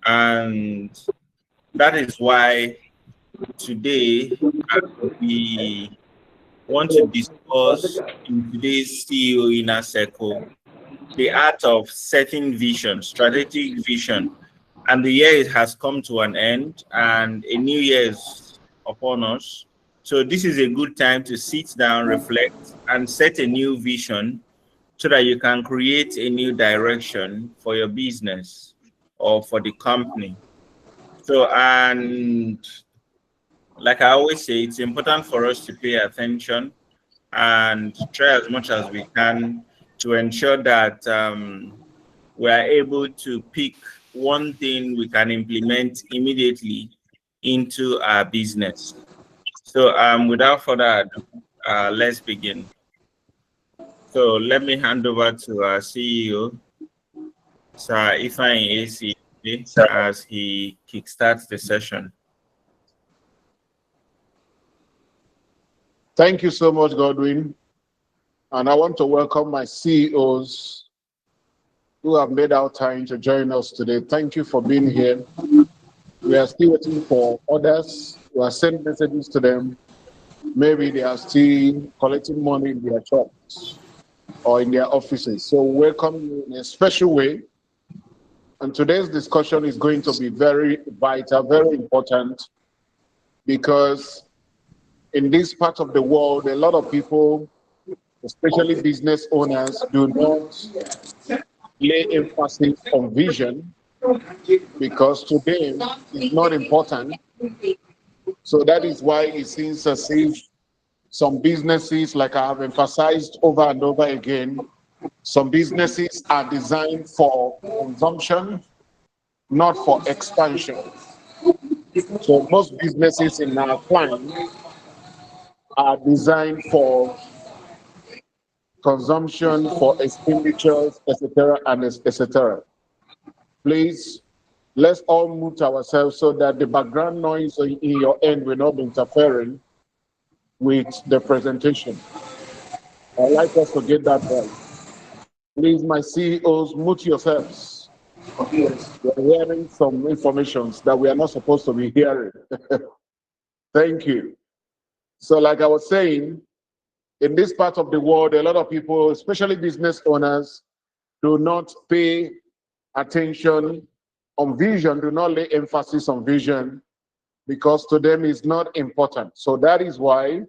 And that is why today we want to discuss in today's CEO Inner Circle the art of setting vision, strategic vision. And the year has come to an end, and a new year is upon us. So, this is a good time to sit down, reflect, and set a new vision so that you can create a new direction for your business or for the company. So, and like I always say, it's important for us to pay attention and try as much as we can to ensure that we are able to pick one thing we can implement immediately into our business. So, without further ado, let's begin. So, let me hand over to our CEO, Sir Ifeanyi AC, as he kickstarts the session. Thank you so much, Godwin. And I want to welcome my CEOs who have made our time to join us today. Thank you for being here. We are still waiting for others. We are sending messages to them. Maybe they are still collecting money in their shops or in their offices. So welcome you in a special way. And today's discussion is going to be very vital, very important, because in this part of the world, a lot of people, especially business owners, do not lay emphasis on vision because to them it's not important. So that is why it seems as if some businesses, like I have emphasized over and over again, some businesses are designed for consumption, not for expansion. So most businesses in our plan are designed for consumption, for expenditures, etc., and etc. Please, let's all mute ourselves so that the background noise in your end will not be interfering with the presentation. I'd like us to get that right. Please, my CEOs, mute yourselves. We're hearing some information that we are not supposed to be hearing. Thank you. So, like I was saying, in this part of the world, a lot of people, especially business owners, do not pay attention on vision, do not lay emphasis on vision because to them it's not important. So that is why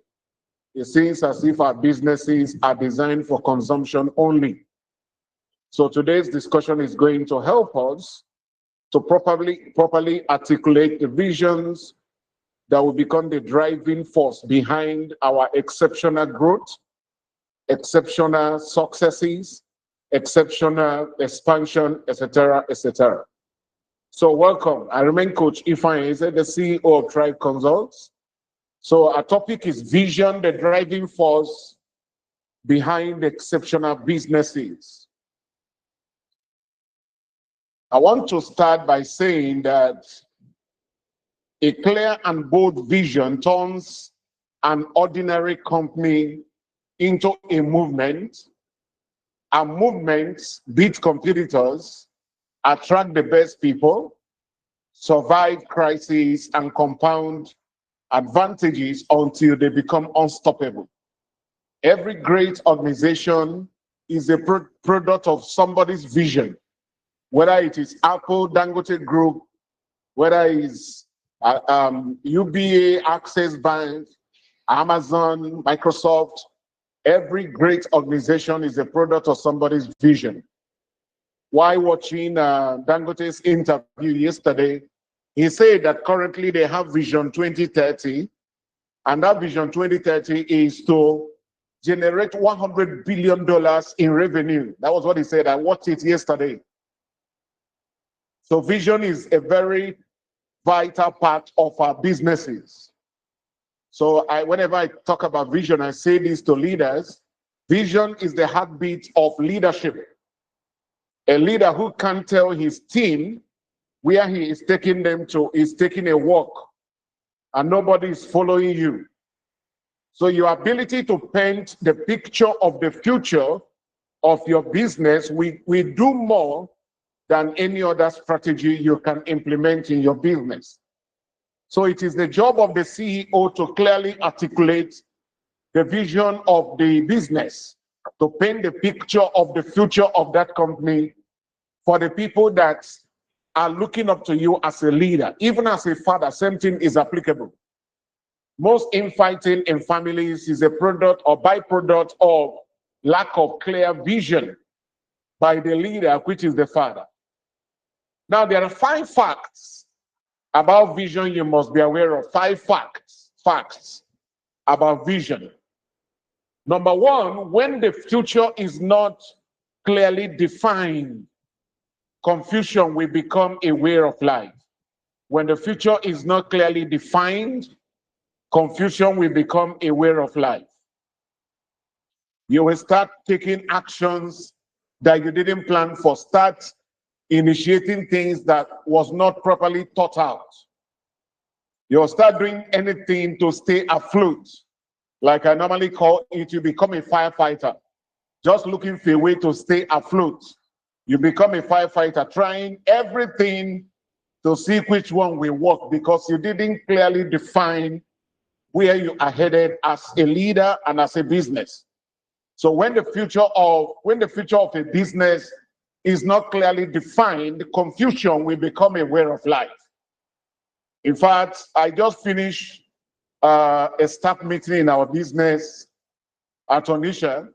it seems as if our businesses are designed for consumption only. So today's discussion is going to help us to properly articulate the visions that will become the driving force behind our exceptional growth, exceptional successes, exceptional expansion, etc., etc. So welcome. I remain Coach Ifeanyi, the CEO of Tribe Consults. So our topic is vision, the driving force behind exceptional businesses. I want to start by saying that a clear and bold vision turns an ordinary company into a movement, and movements beat competitors, attract the best people, survive crises, and compound advantages until they become unstoppable. Every great organization is a product of somebody's vision, whether it is Apple, Dangote Group, whether it's UBA, Access Bank, Amazon, Microsoft. Every great organization is a product of somebody's vision. While watching Dangote's interview yesterday, he said that currently they have Vision 2030, and that Vision 2030 is to generate $100 billion in revenue. That was what he said. I watched it yesterday. So vision is a very vital part of our businesses. So whenever I talk about vision, I say this to leaders. Vision is the heartbeat of leadership. A leader who can tell his team where he is taking them to is taking a walk, and nobody is following you. So your ability to paint the picture of the future of your business, we do more than any other strategy you can implement in your business. So it is the job of the CEO to clearly articulate the vision of the business, to paint the picture of the future of that company for the people that are looking up to you as a leader. Even as a father, same thing is applicable. Most infighting in families is a product or byproduct of lack of clear vision by the leader, which is the father. Now, there are 5 facts about vision you must be aware of. 5 facts about vision. Number 1, when the future is not clearly defined, confusion will become a way of life. When the future is not clearly defined, confusion will become a way of life. You will start taking actions that you didn't plan for, start initiating things that was not properly thought out. You'll start doing anything to stay afloat. Like I normally call it, you become a firefighter, just looking for a way to stay afloat. You become a firefighter, trying everything to see which one will work because you didn't clearly define where you are headed as a leader and as a business. So when the future of a business is not clearly defined, confusion will become a way of life. In fact, I just finished a staff meeting in our business at Onitsha,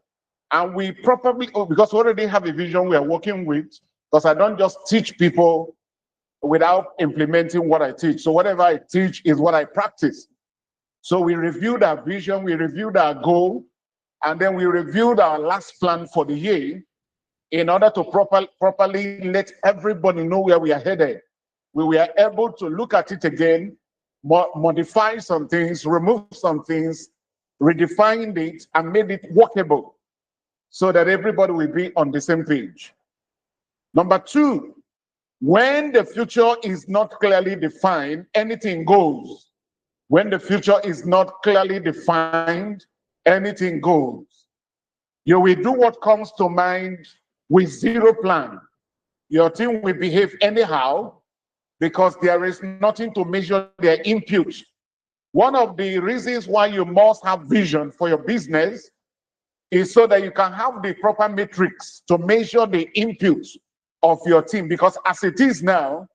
and we probably, because we already have a vision we are working with, because I don't just teach people without implementing what I teach. So whatever I teach is what I practice. So we reviewed our vision, we reviewed our goal, and then we reviewed our last plan for the year in order to properly let everybody know where we are headed. We were able to look at it again, modify some things, remove some things, redefined it, and made it workable so that everybody will be on the same page. Number 2, when the future is not clearly defined, anything goes. When the future is not clearly defined, anything goes. You will do what comes to mind with zero plan. Your team will behave anyhow because there is nothing to measure their input. One of the reasons why you must have vision for your business is so that you can have the proper metrics to measure the input of your team, because as it is now,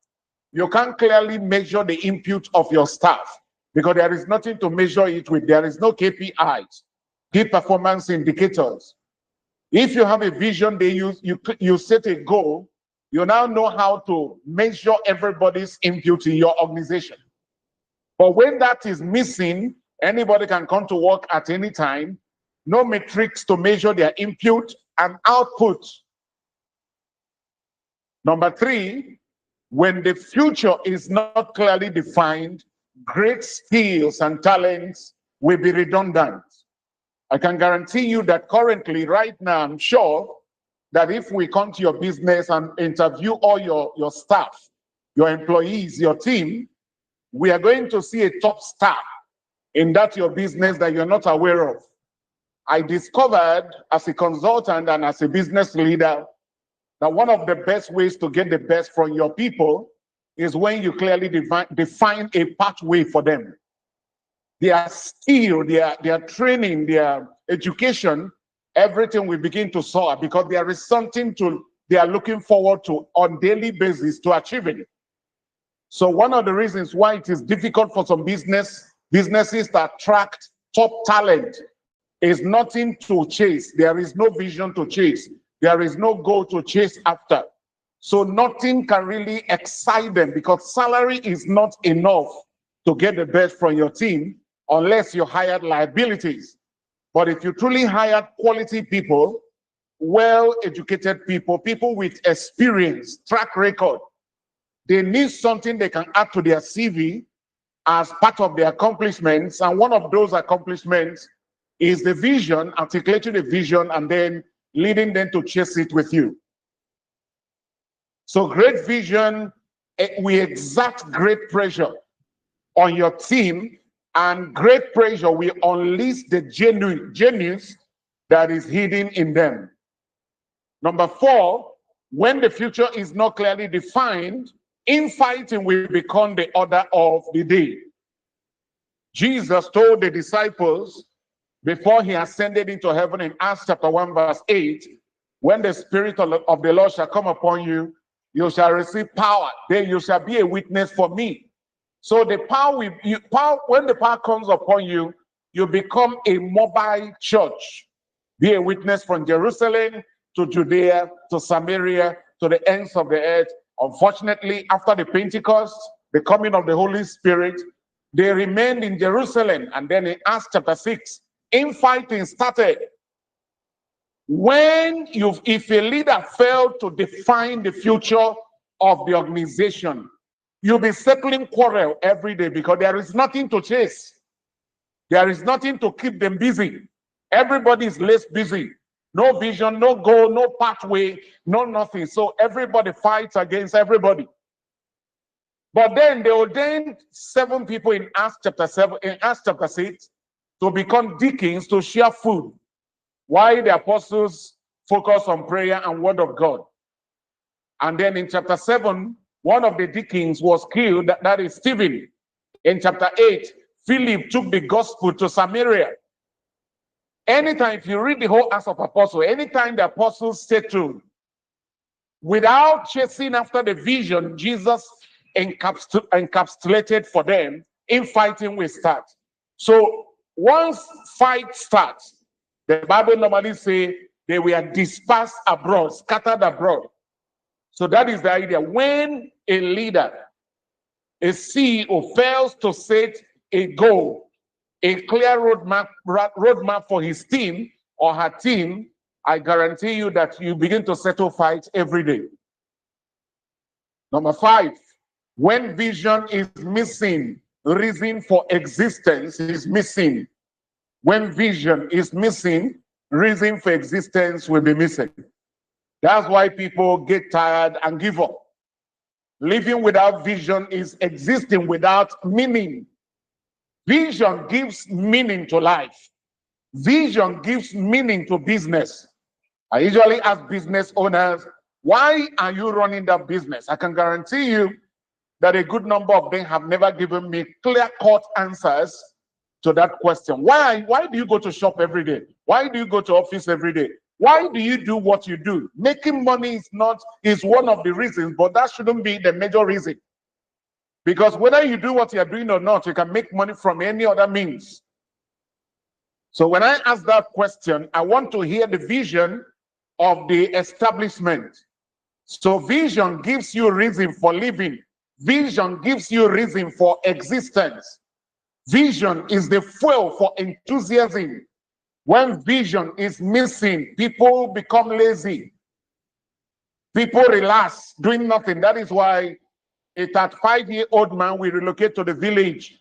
you can't clearly measure the input of your staff because there is nothing to measure it with. There is no KPIs, key performance indicators. If you have a vision, you set a goal, you now know how to measure everybody's input in your organization. But when that is missing, anybody can come to work at any time, no metrics to measure their input and output. Number 3, when the future is not clearly defined, great skills and talents will be redundant. I can guarantee you that currently, right now, I'm sure that if we come to your business and interview all your staff, your employees, your team, we are going to see a top star in that your business that you're not aware of. I discovered as a consultant and as a business leader that one of the best ways to get the best from your people is when you clearly define a pathway for them. Their skill, their training, their education, everything will begin to soar because there is something they are looking forward to on daily basis to achieving. So one of the reasons why it is difficult for some businesses to attract top talent is nothing to chase. There is no vision to chase. There is no goal to chase after. So nothing can really excite them because salary is not enough to get the best from your team unless you hired liabilities. But if you truly hire quality people, well-educated people, people with experience, track record, they need something they can add to their CV as part of their accomplishments. And one of those accomplishments is the vision, articulating the vision, and then leading them to chase it with you. So great vision, we exert great pressure on your team, and great pressure will unleash the genius that is hidden in them. Number 4, when the future is not clearly defined, infighting will become the order of the day. Jesus told the disciples before he ascended into heaven in Acts chapter 1 verse 8, when the Spirit of the Lord shall come upon you, you shall receive power. Then you shall be a witness for me. So the power, when the power comes upon you, you become a mobile church. Be a witness from Jerusalem to Judea to Samaria to the ends of the earth. Unfortunately, after the Pentecost, the coming of the Holy Spirit, they remained in Jerusalem. And then in Acts chapter 6, infighting started. If a leader failed to define the future of the organization, you'll be settling quarrel every day because there is nothing to chase. There is nothing to keep them busy. Everybody is less busy. No vision, no goal, no pathway, no nothing. So everybody fights against everybody. But then they ordained 7 people in Acts chapter 6 to become deacons to share food, while the apostles focus on prayer and word of God. And then in chapter 7, one of the deacons was killed, that is Stephen. In chapter 8, Philip took the gospel to Samaria. Anytime, if you read the whole Acts of Apostles, anytime the apostles settled, without chasing after the vision Jesus encapsulated for them, infighting will start. So once fight starts, the Bible normally say they were dispersed abroad, scattered abroad. So that is the idea. When a leader, a CEO fails to set a goal, a clear roadmap for his team or her team, I guarantee you that you begin to settle fights every day. Number 5, when vision is missing, reason for existence is missing. When vision is missing, reason for existence will be missing. That's why people get tired and give up. Living without vision is existing without meaning. Vision gives meaning to life. Vision gives meaning to business. I usually ask business owners, why are you running that business? I can guarantee you that a good number of them have never given me clear-cut answers to that question. Why do you go to shop every day? Why do you go to office every day? Why do you do what you do? Making money is one of the reasons, but that shouldn't be the major reason. Because whether you do what you're doing or not, you can make money from any other means. So when I ask that question, I want to hear the vision of the establishment. So vision gives you reason for living. Vision gives you reason for existence. Vision is the fuel for enthusiasm. When vision is missing, people become lazy. People relax, doing nothing. That is why a 35-year-old man will relocate to the village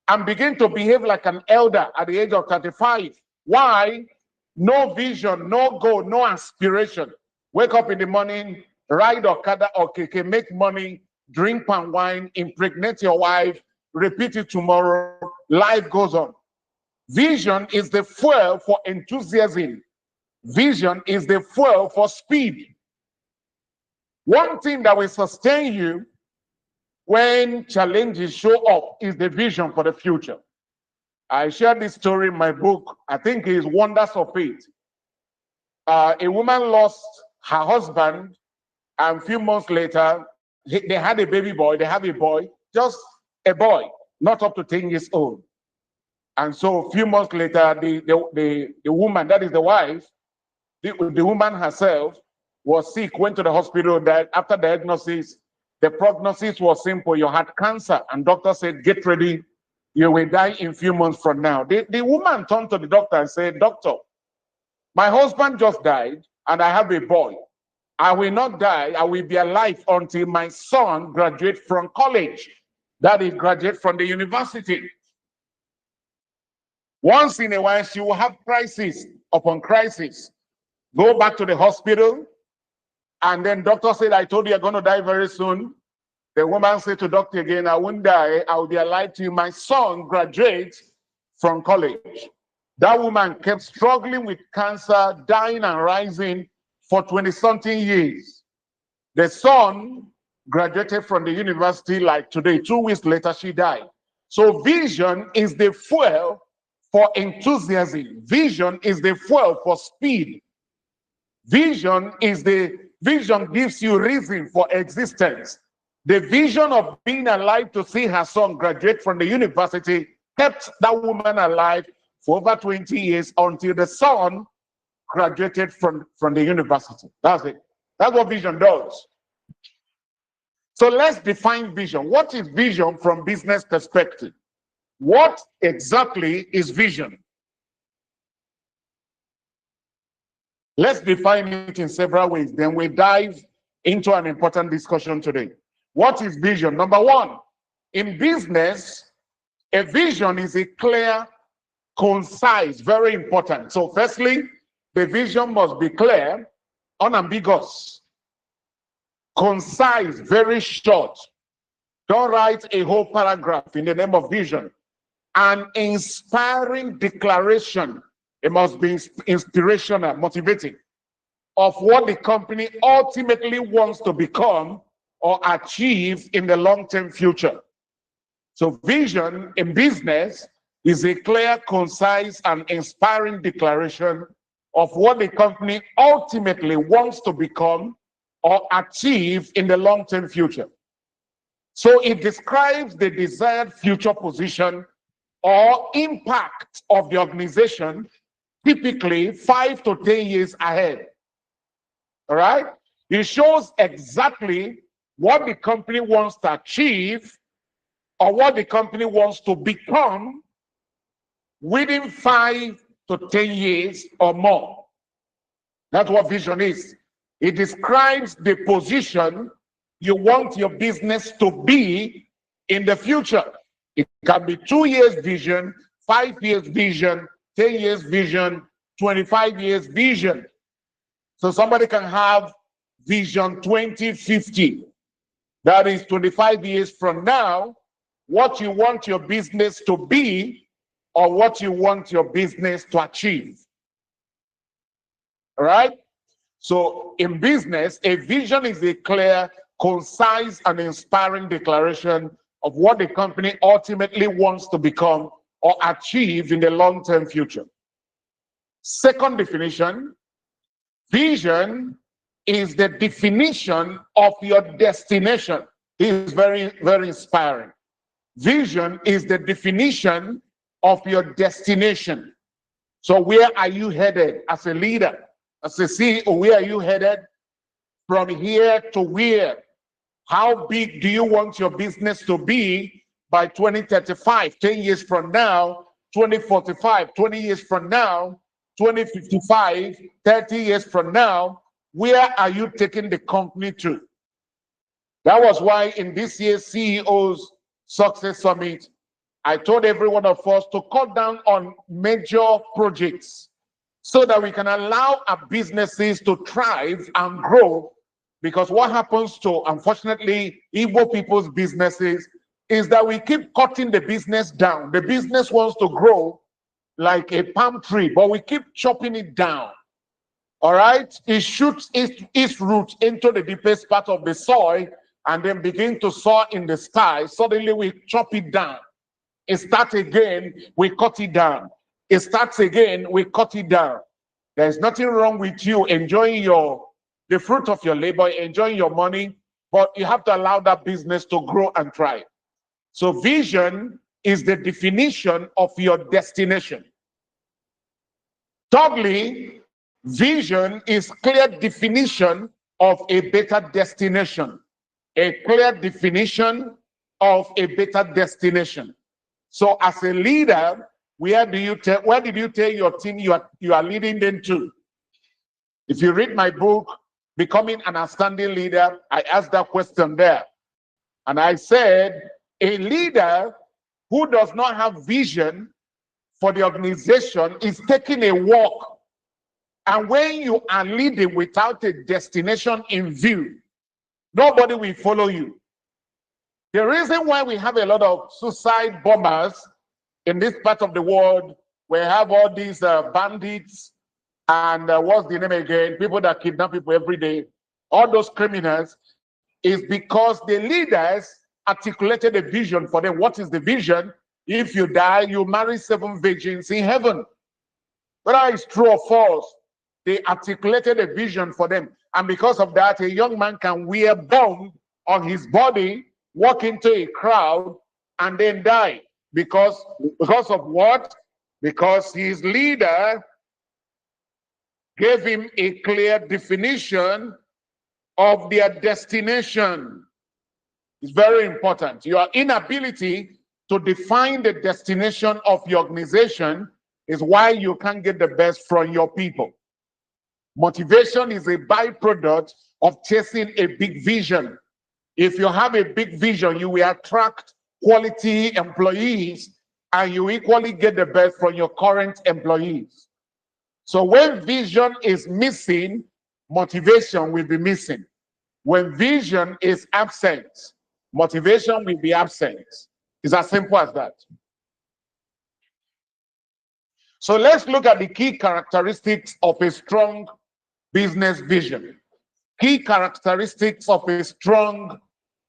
and begin to behave like an elder at the age of 35. Why? No vision, no goal, no aspiration. Wake up in the morning, ride Okada or keke, make money, drink palm wine, impregnate your wife, repeat it tomorrow, life goes on. Vision is the fuel for enthusiasm. Vision is the fuel for speed. One thing that will sustain you when challenges show up is the vision for the future. I shared this story in my book. I think it's Wonders of Faith. A woman lost her husband, and a few months later, they had a baby boy. They have a boy, just a boy, not up to 10 years old. And so a few months later, the woman, that is the wife, the woman herself was sick, went to the hospital. That after diagnosis, the prognosis was simple. You had cancer, and doctor said, get ready, you will die in a few months from now. The woman turned to the doctor and said, doctor, my husband just died, and I have a boy. I will not die. I will be alive until my son graduates from college. That is, graduate from the university. Once in a while, she will have crisis upon crisis. Go back to the hospital, and then doctor said, I told you you're going to die very soon. The woman said to doctor again, I won't die. I will be alive till my son graduates from college. That woman kept struggling with cancer, dying and rising for 20-something years. The son graduated from the university like today. 2 weeks later, she died. So vision is the fuel for enthusiasm. Vision is the fuel for speed. Vision gives you reason for existence. The vision of being alive to see her son graduate from the university kept that woman alive for over 20 years until the son graduated from the university. That's it. That's what vision does. So let's define vision. What is vision from business perspective? What exactly is vision? Let's define it in several ways. Then we dive into an important discussion today. What is vision? Number one, in business, a vision is a clear, concise, very important. So firstly, the vision must be clear, unambiguous, concise, very short. Don't write a whole paragraph in the name of vision. An inspiring declaration. It must be inspirational, motivating, of what the company ultimately wants to become or achieve in the long-term future. So vision in business is a clear, concise, and inspiring declaration of what the company ultimately wants to become or achieve in the long-term future. So it describes the desired future position or impact of the organization, typically 5 to 10 years ahead. All right? It shows exactly what the company wants to achieve or what the company wants to become within 5 to 10 years or more. That's what vision is. It describes the position you want your business to be in the future. It can be 2 years vision, 5 years vision, 10 years vision, 25 years vision. So somebody can have vision 2050. That is 25 years from now, what you want your business to be or what you want your business to achieve. All right? So in business, a vision is a clear, concise, and inspiring declaration of what the company ultimately wants to become or achieve in the long-term future. Second definition, vision is the definition of your destination. This is very, very inspiring. Vision is the definition of your destination. So where are you headed as a leader? As a CEO, where are you headed? From here to where? How big do you want your business to be by 2035, 10 years from now, 2045, 20 years from now, 2055, 30 years from now? Where are you taking the company to? That was why in this year's CEO's Success Summit, I told every one of us to cut down on major projects so that we can allow our businesses to thrive and grow. Because what happens to, unfortunately, Igbo people's businesses is that we keep cutting the business down. The business wants to grow like a palm tree, but we keep chopping it down. All right? It shoots its roots into the deepest part of the soil and then begin to soar in the sky. Suddenly we chop it down. It starts again, we cut it down. It starts again, we cut it down. There's nothing wrong with you enjoying the fruit of your labor, enjoying your money, but you have to allow that business to grow and thrive. So vision is the definition of your destination. Thirdly, vision is clear definition of a better destination. A clear definition of a better destination. So as a leader, where did you tell your team you are leading them to? If you read my book, Becoming an Outstanding Leader, I asked that question there. And I said, a leader who does not have vision for the organization is taking a walk. And when you are leading without a destination in view, nobody will follow you. The reason why we have a lot of suicide bombers in this part of the world, we have all these bandits and what's the name again? People that kidnap people every day, all those criminals, is because the leaders articulated a vision for them. What is the vision? If you die, you marry 7 virgins in heaven. Whether it's true or false, they articulated a vision for them. And because of that, a young man can wear bomb on his body, walk into a crowd, and then die. Because of what? Because his leader gave him a clear definition of their destination. It's very important. Your inability to define the destination of your organization is why you can't get the best from your people. Motivation is a byproduct of chasing a big vision. If you have a big vision, you will attract quality employees, and you equally get the best from your current employees. So when vision is missing, motivation will be missing. When vision is absent, motivation will be absent. It's as simple as that. So let's look at the key characteristics of a strong business vision. Key characteristics of a strong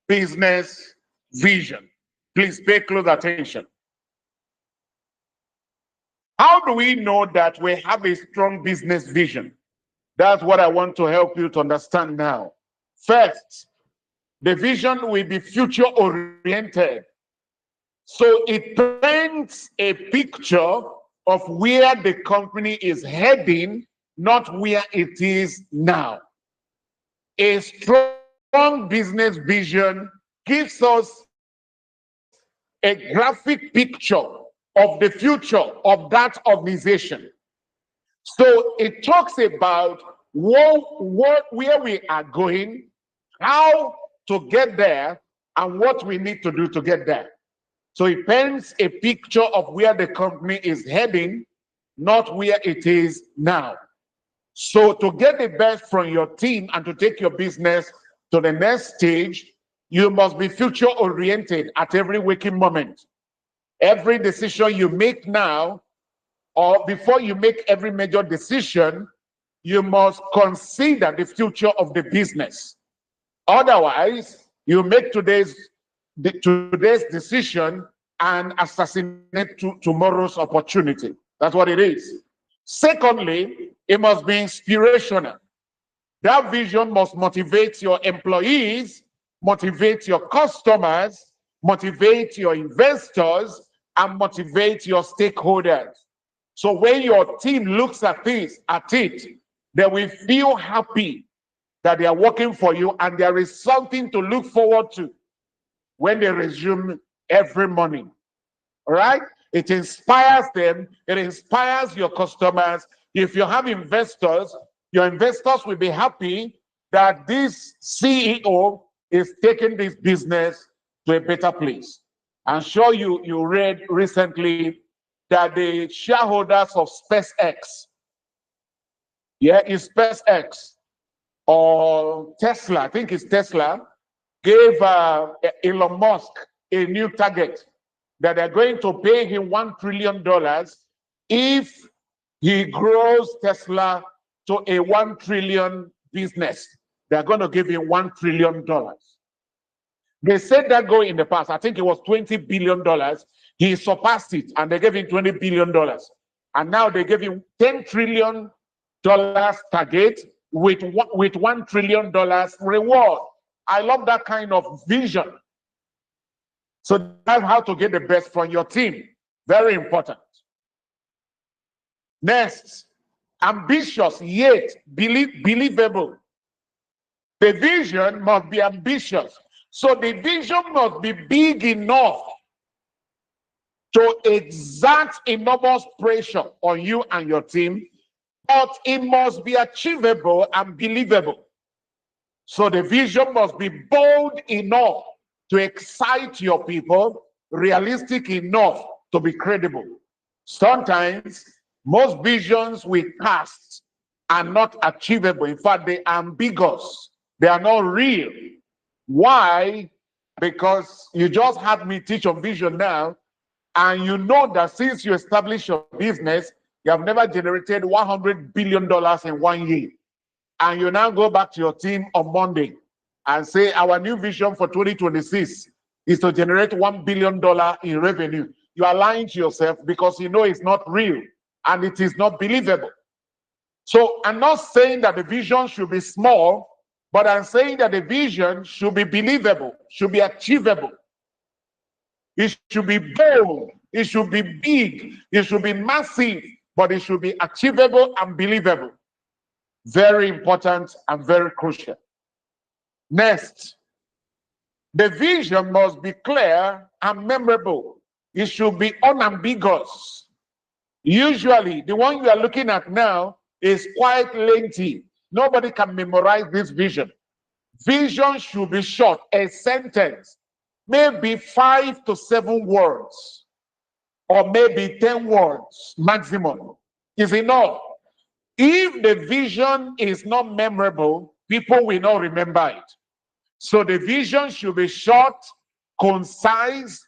business vision. Please pay close attention. How do we know that we have a strong business vision? That's what I want to help you to understand now. First, the vision will be future-oriented. So it paints a picture of where the company is heading, not where it is now. A strong business vision gives us a graphic picture of the future of that organization. So it talks about where we are going, how to get there, and what we need to do to get there. So it paints a picture of where the company is heading, not where it is now. So to get the best from your team and to take your business to the next stage, you must be future-oriented at every waking moment. Every decision you make now, or before you make every major decision, you must consider the future of the business. Otherwise, you make today's decision and assassinate tomorrow's opportunity. That's what it is. Secondly, it must be inspirational. That vision must motivate your employees, motivate your customers, motivate your investors, and motivate your stakeholders. So when your team looks at it, they will feel happy that they are working for you, and there is something to look forward to when they resume every morning. All right? It inspires them. It inspires your customers. If you have investors, your investors will be happy that this CEO is taking this business to a better place. I'm sure you read recently that the shareholders of SpaceX, is SpaceX or Tesla, I think it's Tesla, gave Elon Musk a new target that they're going to pay him $1 trillion if he grows Tesla to a 1 trillion business. They're going to give him $1 trillion. They said that goal in the past. I think it was $20 billion. He surpassed it, and they gave him $20 billion. And now they gave him $10 trillion target with $1 trillion reward. I love that kind of vision. So that's how to get the best from your team. Very important. Next, ambitious yet believable. The vision must be ambitious. So the vision must be big enough to exert enormous pressure on you and your team, but it must be achievable and believable. So the vision must be bold enough to excite your people, realistic enough to be credible. Sometimes most visions we cast are not achievable. In fact, they are ambiguous. They are not real. Why? Because you just had me teach on vision now, and you know that since you established your business, you have never generated $100 billion in 1 year. And you now go back to your team on Monday and say our new vision for 2026 is to generate $1 billion in revenue, you are lying to yourself, because you know it's not real and it is not believable. So I'm not saying that the vision should be small, but I'm saying that the vision should be believable, should be achievable. It should be bold, it should be big, it should be massive, but it should be achievable and believable. Very important and very crucial. Next, the vision must be clear and memorable. It should be unambiguous. Usually, the one you are looking at now is quite lengthy. Nobody can memorize this vision. Vision should be short, a sentence, maybe 5 to 7 words, or maybe 10 words maximum is enough. If the vision is not memorable, people will not remember it. So the vision should be short, concise,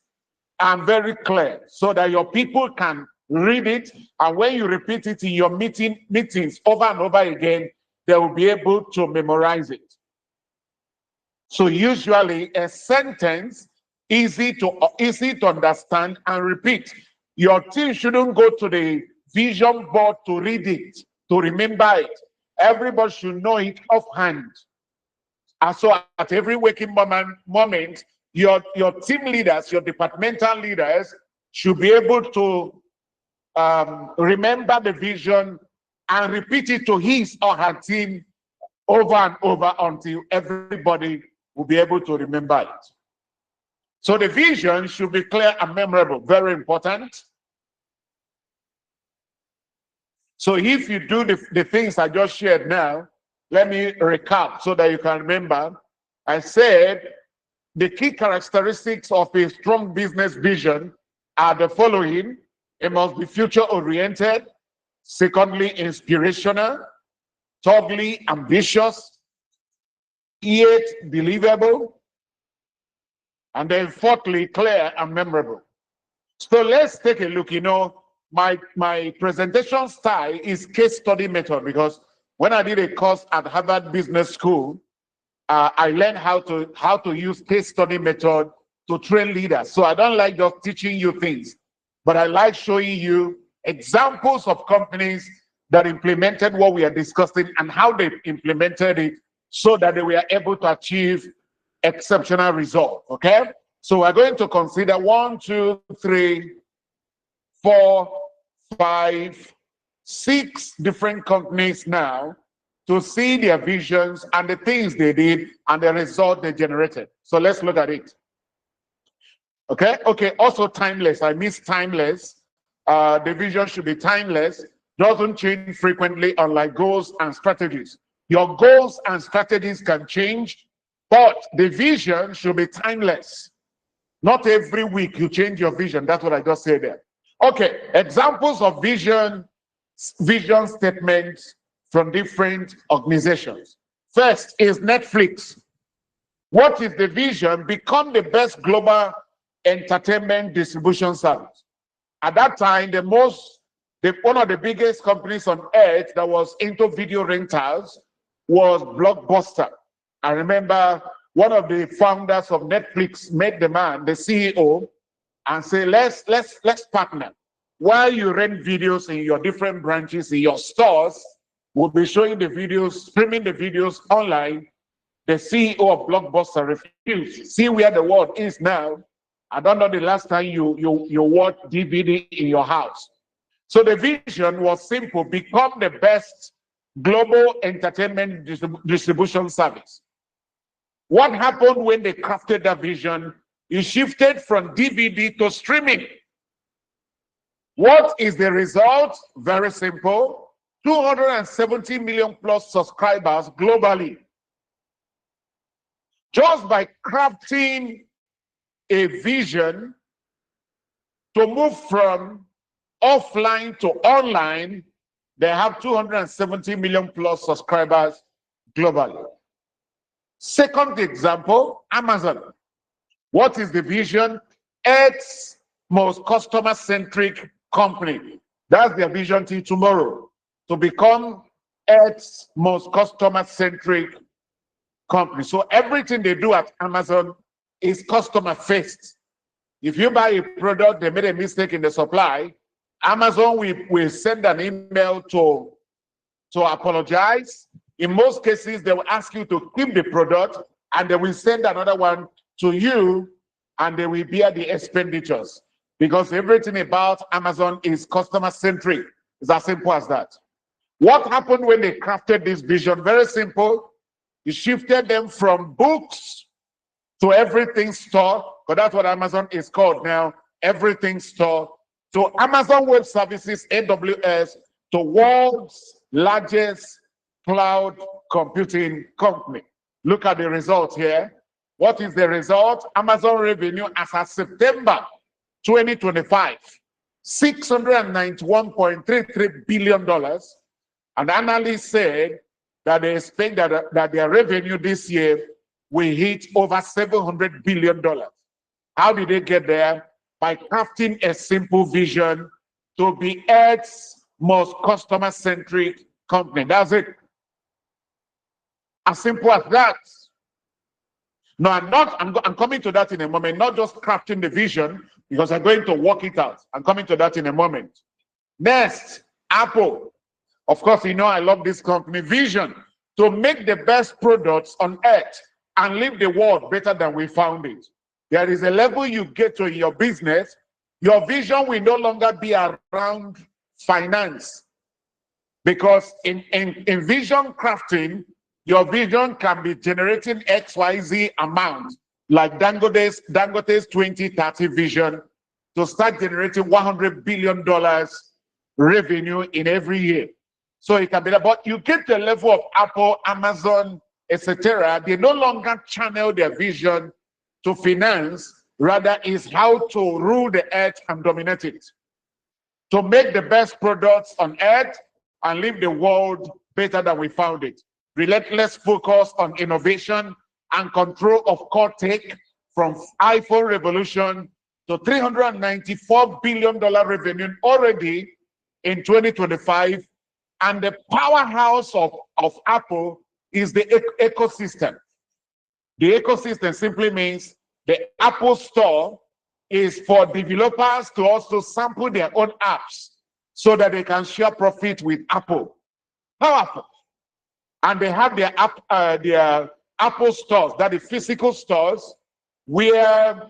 and very clear, so that your people can read it, and when you repeat it in your meetings over and over again, they will be able to memorize it. So usually a sentence, easy to understand and repeat. Your team shouldn't go to the vision board to read it, to remember it. Everybody should know it offhand. And so at every waking moment, your team leaders, your departmental leaders should be able to remember the vision and repeat it to his or her team over and over until everybody will be able to remember it. So the vision should be clear and memorable, very important. So if you do the things I just shared now, let me recap so that you can remember. I said the key characteristics of a strong business vision are the following. It must be future-oriented. Secondly, inspirational. Thirdly, ambitious. Yet believable. And then fourthly, clear and memorable. So let's take a look. You know, my presentation style is case study method, because when I did a course at Harvard Business School, I learned how to use case study method to train leaders. So I don't like just teaching you things, but I like showing you examples of companies that implemented what we are discussing and how they implemented it so that they were able to achieve exceptional results. Okay, so we're going to consider 1, 2, 3, 4, 5, 6 different companies now to see their visions and the things they did and the result they generated. So let's look at it. Okay, also timeless. I miss timeless. The vision should be timeless, doesn't change frequently, unlike goals and strategies. Your goals and strategies can change, but the vision should be timeless. Not every week you change your vision. That's what I just said there. Okay, examples of vision statements from different organizations. First is Netflix. What is the vision? Become the best global entertainment distribution service. At that time, one of the biggest companies on earth that was into video rentals was Blockbuster. I remember one of the founders of Netflix met the man, the CEO, and say, let's partner. While you rent videos in your different branches, in your stores, we'll be showing the videos, streaming the videos online. The CEO of Blockbuster refused. See where the world is now. I don't know the last time you watched DVD in your house. So the vision was simple: become the best global entertainment distribution service. What happened when they crafted that vision? You shifted from DVD to streaming. What is the result? Very simple. 270 million plus subscribers globally. Just by crafting a vision to move from offline to online, they have 270 million plus subscribers globally. Second example, Amazon. What is the vision? Earth's most customer-centric company. That's their vision till tomorrow, to become Earth's most customer-centric company. So everything they do at Amazon is customer first. If you buy a product, they made a mistake in the supply, Amazon will send an email to apologize. In most cases, they will ask you to keep the product, and they will send another one to you, and they will bear the expenditures, because everything about Amazon is customer centric. It's as simple as that. What happened when they crafted this vision? Very simple. You shifted them from books to everything store, because that's what Amazon is called now, everything store, to Amazon Web Services, AWS, to world's largest cloud computing company. Look at the results here. What is the result? Amazon revenue as of September 2025, $691.33 billion. And analysts said that they expect that their revenue this year will hit over $700 billion. How did they get there? By crafting a simple vision to be Earth's most customer-centric company. That's it. As simple as that. No, I'm coming to that in a moment, not just crafting the vision, because I'm going to work it out. I'm coming to that in a moment. Next, Apple. Of course, you know I love this company. Vision to make the best products on earth and leave the world better than we found it. There is a level you get to in your business, your vision will no longer be around finance. Because in vision crafting, your vision can be generating XYZ amount, like Dangote's 2030 vision, to start generating $100 billion revenue in every year. So it can be, but you get to the level of Apple, Amazon, etc. They no longer channel their vision to finance, rather is how to rule the earth and dominate it. To make the best products on earth and leave the world better than we found it. Relentless focus on innovation and control of core tech, from iPhone revolution to $394 billion revenue already in 2025. And the powerhouse of Apple is the ecosystem. The ecosystem simply means the Apple Store is for developers to also sample their own apps so that they can share profit with Apple. Powerful. And they have their Apple stores, that is physical stores, where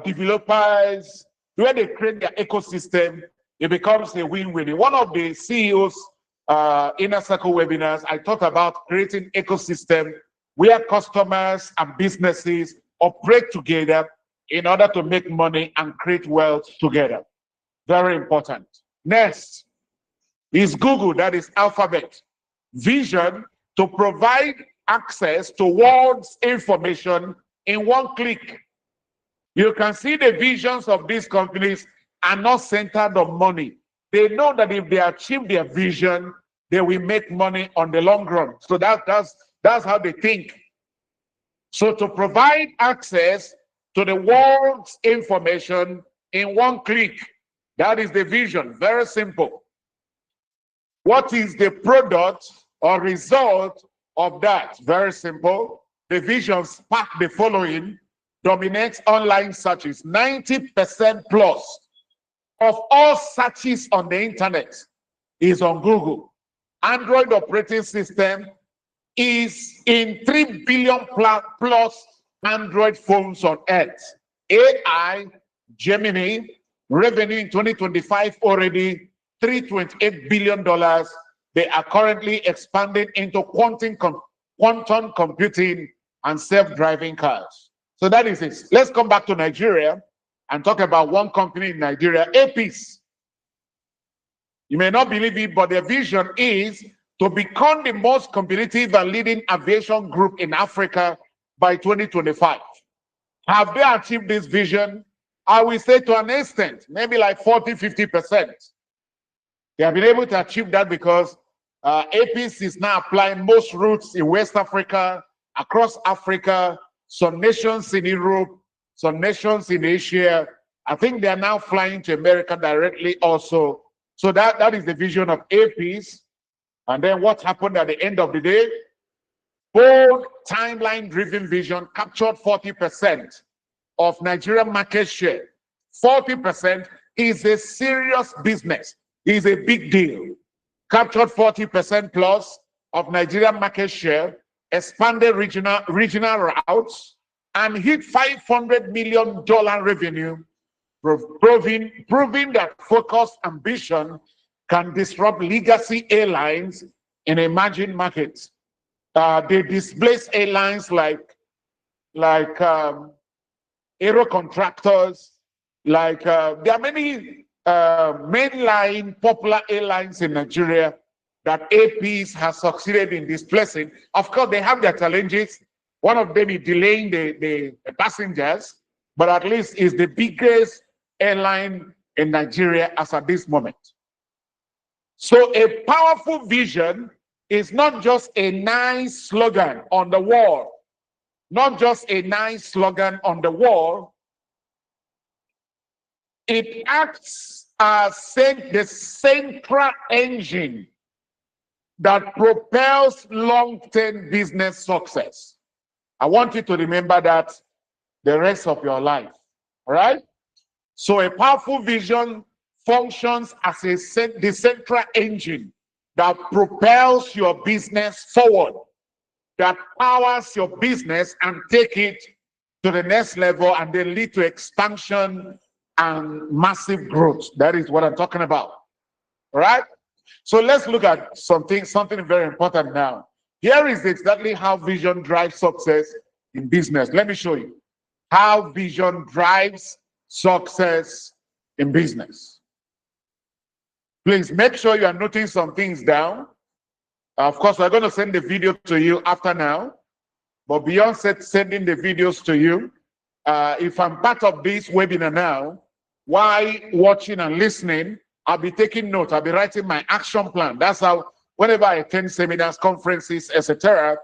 developers, where they create their ecosystem, it becomes a win-win. In one of the CEO's Inner Circle webinars, I talked about creating ecosystem where customers and businesses operate together in order to make money and create wealth together. Very important. Next is Google, that is Alphabet. Vision to provide access to world's information in one click. You can see the visions of these companies are not centered on money. They know that if they achieve their vision, they will make money on the long run. So that's how they think. So to provide access to the world's information in one click, that is the vision. Very simple. What is the product or result of that? Very simple. The vision spark the following: dominates online searches. 90% plus of all searches on the internet is on Google. Android operating system is in 3 billion plus Android phones on earth. AI, Gemini, revenue in 2025 already $328 billion. They are currently expanding into quantum computing and self-driving cars. So that is it. Let's come back to Nigeria and talk about one company in Nigeria, APIS. You may not believe it, but their vision is to become the most competitive and leading aviation group in Africa by 2025. Have they achieved this vision? I will say to an extent, maybe like 40–50%. They have been able to achieve that because APIS is now applying most routes in West Africa, across Africa, some nations in Europe, some nations in Asia. I think they are now flying to America directly also. So that is the vision of APIS. And then what happened at the end of the day? bold, timeline-driven vision captured 40% of Nigerian market share. 40% is a serious business, is a big deal. Captured 40% plus of Nigerian market share, expanded regional routes, and hit $500 million revenue, proving that focused ambition can disrupt legacy airlines in emerging markets. They displace airlines like aero contractors, there are many mainline popular airlines in Nigeria that APs has succeeded in displacing. Of course, they have their challenges. One of them is delaying the passengers, but at least is the biggest airline in Nigeria as at this moment. So a powerful vision is not just a nice slogan on the wall, not just a nice slogan on the wall. It acts as the central engine that propels long-term business success. I want you to remember that the rest of your life, all right? So a powerful vision functions as the central engine that propels your business forward, that powers your business and take it to the next level and then lead to expansion and massive growth. That is what I'm talking about, all right? So let's look at something very important now. Here is exactly how vision drives success in business. Let me show you how vision drives success in business. Please make sure you are noting some things down. Of course, we're going to send the video to you after now. But beyond sending the videos to you, if I'm part of this webinar now, while watching and listening, I'll be taking notes. I'll be writing my action plan. That's how, whenever I attend seminars, conferences, etc.,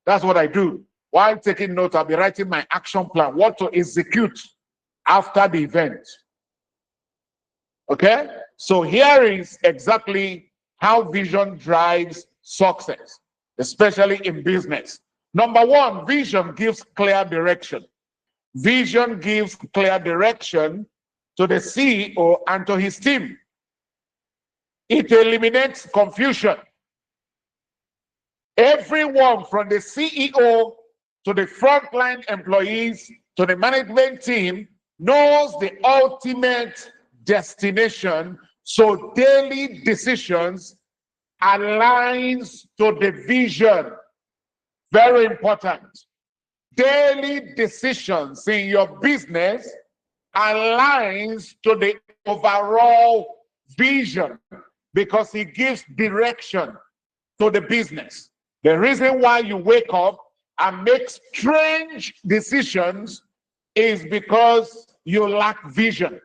that's what I do. While taking notes, I'll be writing my action plan, what to execute after the event. Okay? So here is exactly how vision drives success, especially in business. Number one, vision gives clear direction. Vision gives clear direction to the CEO and to his team. It eliminates confusion. Everyone from the CEO to the frontline employees to the management team knows the ultimate destination, so daily decisions aligns to the vision. Very important. Daily decisions in your business aligns to the overall vision because it gives direction to the business. The reason why you wake up and make strange decisions is because you lack vision.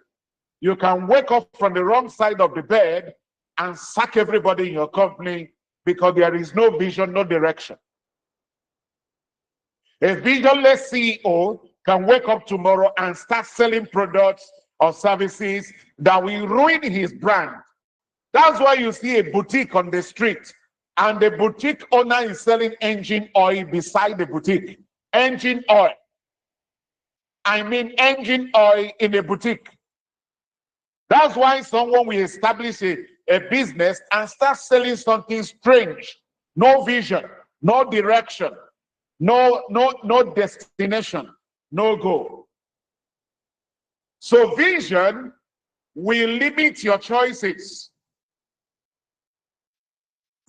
You can wake up from the wrong side of the bed and sack everybody in your company because there is no vision, no direction. A visionless CEO can wake up tomorrow and start selling products or services that will ruin his brand. That's why you see a boutique on the street and the boutique owner is selling engine oil beside the boutique. Engine oil. I mean engine oil in a boutique. That's why someone will establish a business and start selling something strange. No vision, no direction, no destination, no goal. So vision will limit your choices.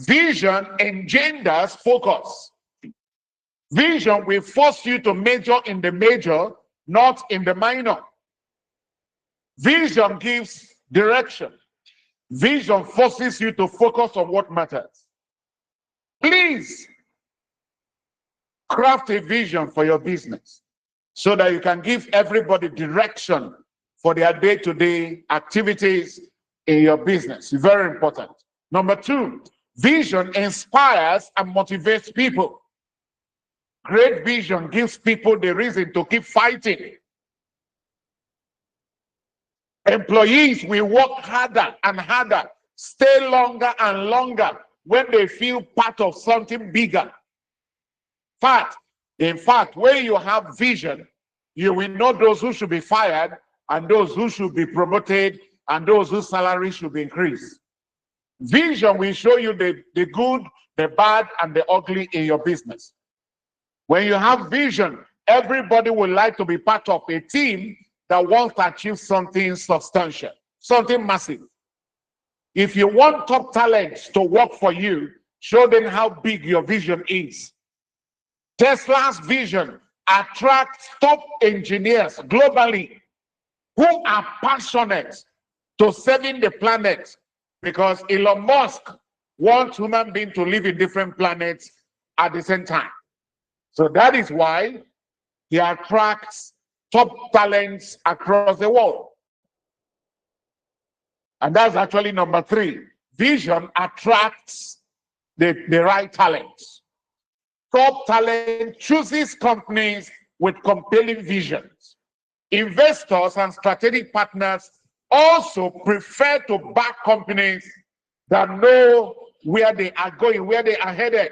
Vision engenders focus. Vision will force you to major in the major, not in the minor. Vision gives direction. Vision forces you to focus on what matters. Please craft a vision for your business so that you can give everybody direction for their day-to-day activities in your business. Very important. Number two, vision inspires and motivates people. Great vision gives people the reason to keep fighting. Employees will work harder and harder, stay longer and longer when they feel part of something bigger. In fact, when you have vision, you will know those who should be fired and those who should be promoted and those whose salary should be increased. Vision will show you the good, the bad, and the ugly in your business. When you have vision, everybody would like to be part of a team that wants to achieve something substantial, something massive. If you want top talents to work for you, show them how big your vision is. Tesla's vision attracts top engineers globally who are passionate to saving the planet, because Elon Musk wants human beings to live in different planets at the same time. So that is why he attracts top talents across the world. And that's actually number 3. Vision attracts the right talents. Top talent chooses companies with compelling visions. Investors and strategic partners also prefer to back companies that know where they are going, where they are headed.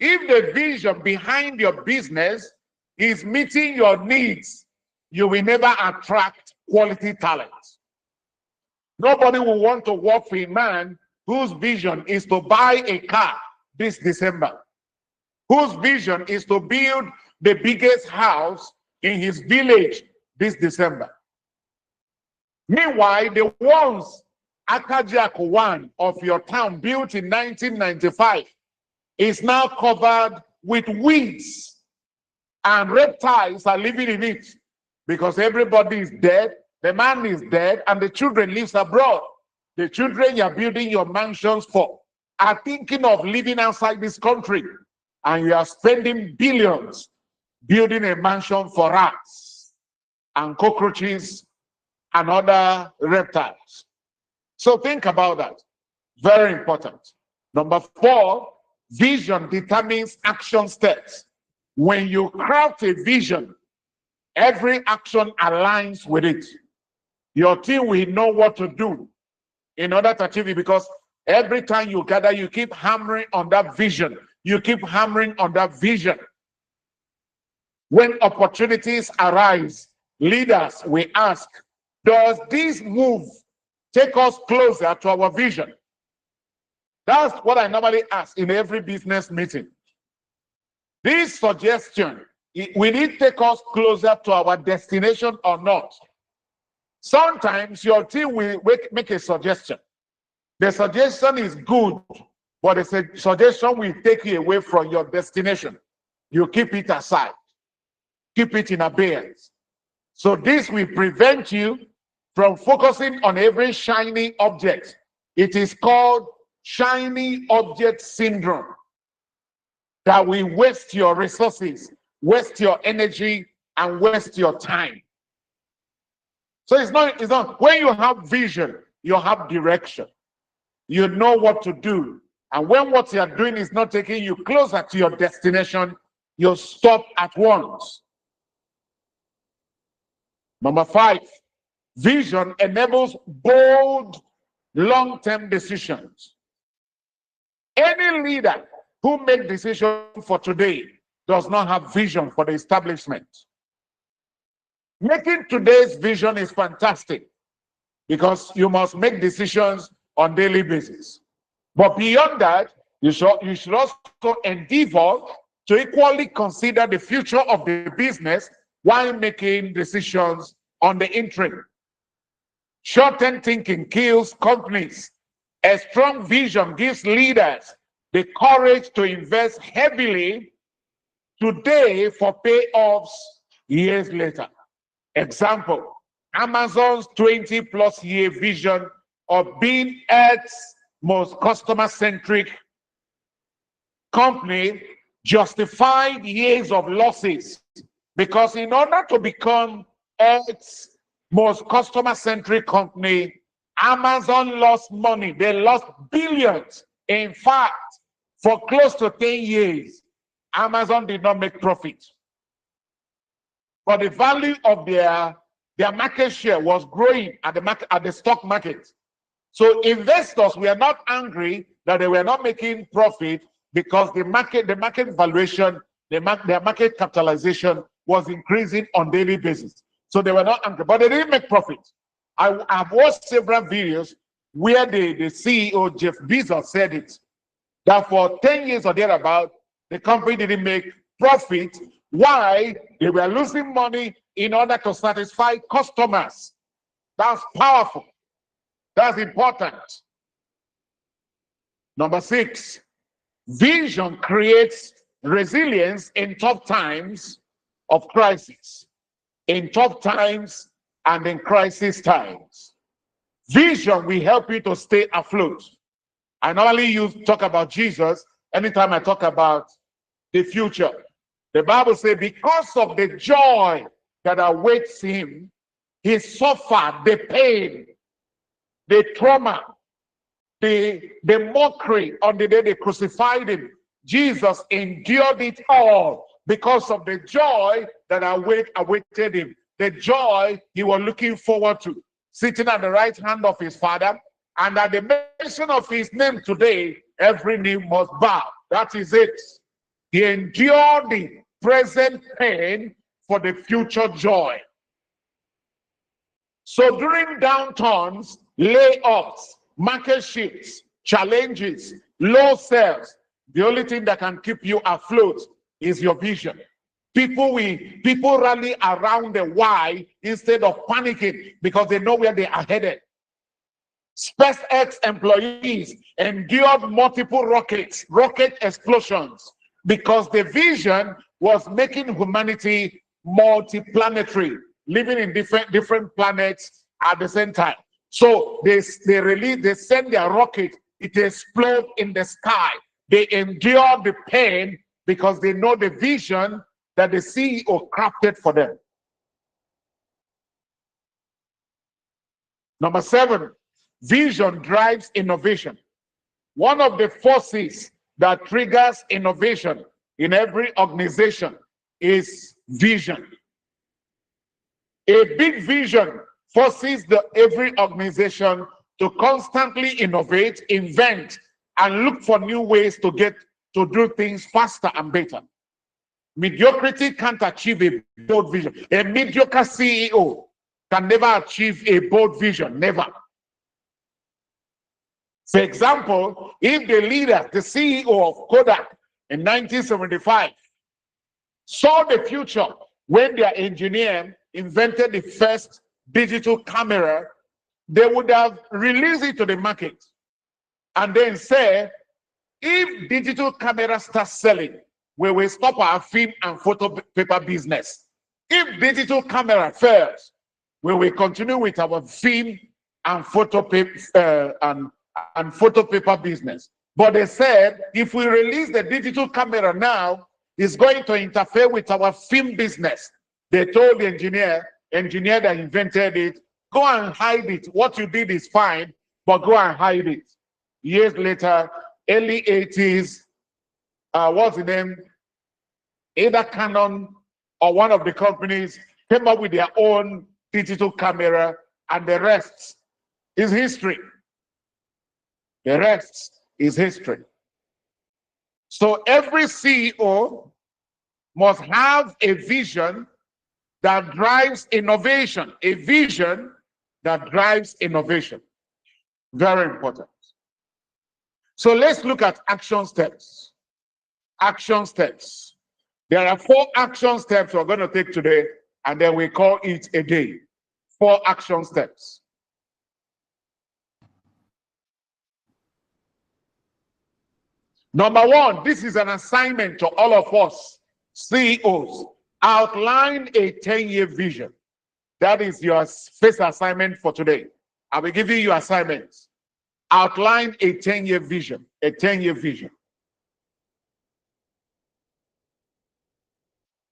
If the vision behind your business is meeting your needs, you will never attract quality talent. Nobody will want to work for a man whose vision is to buy a car this December, whose vision is to build the biggest house in his village this December. Meanwhile, the ones Akajiako 1 of your town built in 1995 is now covered with weeds, and reptiles are living in it because everybody is dead, the man is dead, and the children live abroad. The children you are building your mansions for are thinking of living outside this country, and you are spending billions building a mansion for rats and cockroaches and other reptiles. So think about that. Very important. Number 4, vision determines action steps. When you craft a vision, every action aligns with it. Your team will know what to do in order to achieve it, because every time you gather, you keep hammering on that vision. You keep hammering on that vision. When opportunities arise, leaders will ask, does this move take us closer to our vision? That's what I normally ask in every business meeting. This suggestion, will it take us closer to our destination or not? Sometimes your team will make a suggestion. The suggestion is good, but the suggestion will take you away from your destination. You keep it aside. Keep it in abeyance. So this will prevent you from focusing on every shiny object. It is called shiny object syndrome, that will waste your resources, waste your energy, and waste your time. So it's not when you have vision, you have direction. You know what to do. And when what you are doing is not taking you closer to your destination, you stop at once. Number 5, vision enables bold, long-term decisions. Any leader who makes decisions for today does not have vision for the establishment. Making today's vision is fantastic because you must make decisions on daily basis. But beyond that, you should also endeavor to equally consider the future of the business while making decisions on the interim. Short-term thinking kills companies. A strong vision gives leaders the courage to invest heavily today for payoffs years later. Example, Amazon's 20+ year vision of being Earth's most customer-centric company justified years of losses, because in order to become Earth's most customer-centric company, Amazon lost money. They lost billions. In fact, for close to 10 years, Amazon did not make profit. But the value of their market share was growing at the stock market. So investors were not angry that they were not making profit, because the market valuation their market capitalization was increasing on daily basis. So they were not angry, but they didn't make profit. I've watched several videos where the CEO, Jeff Bezos, said it, that for 10 years or thereabout, the company didn't make profit. Why? They were losing money in order to satisfy customers. That's powerful. That's important. Number 6, vision creates resilience in tough times of crisis, in tough times and in crisis times. Vision will help you to stay afloat. I normally talk about Jesus anytime I talk about the future. The Bible says, because of the joy that awaits him, he suffered the pain, the trauma, the mockery on the day they crucified him. Jesus endured it all because of the joy that awaited him, the joy he was looking forward to, sitting at the right hand of his Father. And at the mention of his name today, every knee must bow. That is it. He endured the present pain for the future joy. So during downturns, layoffs, market shifts, challenges, low sales, the only thing that can keep you afloat is your vision. People rally around the why instead of panicking because they know where they are headed. SpaceX employees endured multiple rocket explosions because the vision was making humanity multiplanetary, living in different planets at the same time. So they send their rocket, it explodes in the sky. They endure the pain because they know the vision that the CEO crafted for them. Number 7, vision drives innovation. One of the forces that triggers innovation in every organization is vision. A big vision forces every organization to constantly innovate, invent, and look for new ways to do things faster and better. Mediocrity can't achieve a bold vision. A mediocre CEO can never achieve a bold vision, never. For example, if the leader, the CEO of Kodak in 1975, saw the future when their engineer invented the first digital camera, they would have released it to the market and then say, if digital camera starts selling, we will stop our film and photo paper business. If digital camera fails, we will continue with our film and photo paper and photo paper business. But they said, if we release the digital camera now, it's going to interfere with our film business. They told the engineer that invented it, go and hide it. What you did is fine, but go and hide it. Years later, early 80s, what's the name? Either Canon or one of the companies came up with their own digital camera, and the rest is history. The rest is history. So every CEO must have a vision that drives innovation, a vision that drives innovation. Very important. So let's look at action steps. Action steps. There are 4 action steps we're going to take today, and then we call it a day. 4 action steps. Number 1, this is an assignment to all of us, CEOs. Outline a 10-year vision. That is your first assignment for today. I will give you your assignments. Outline a 10-year vision. A 10-year vision.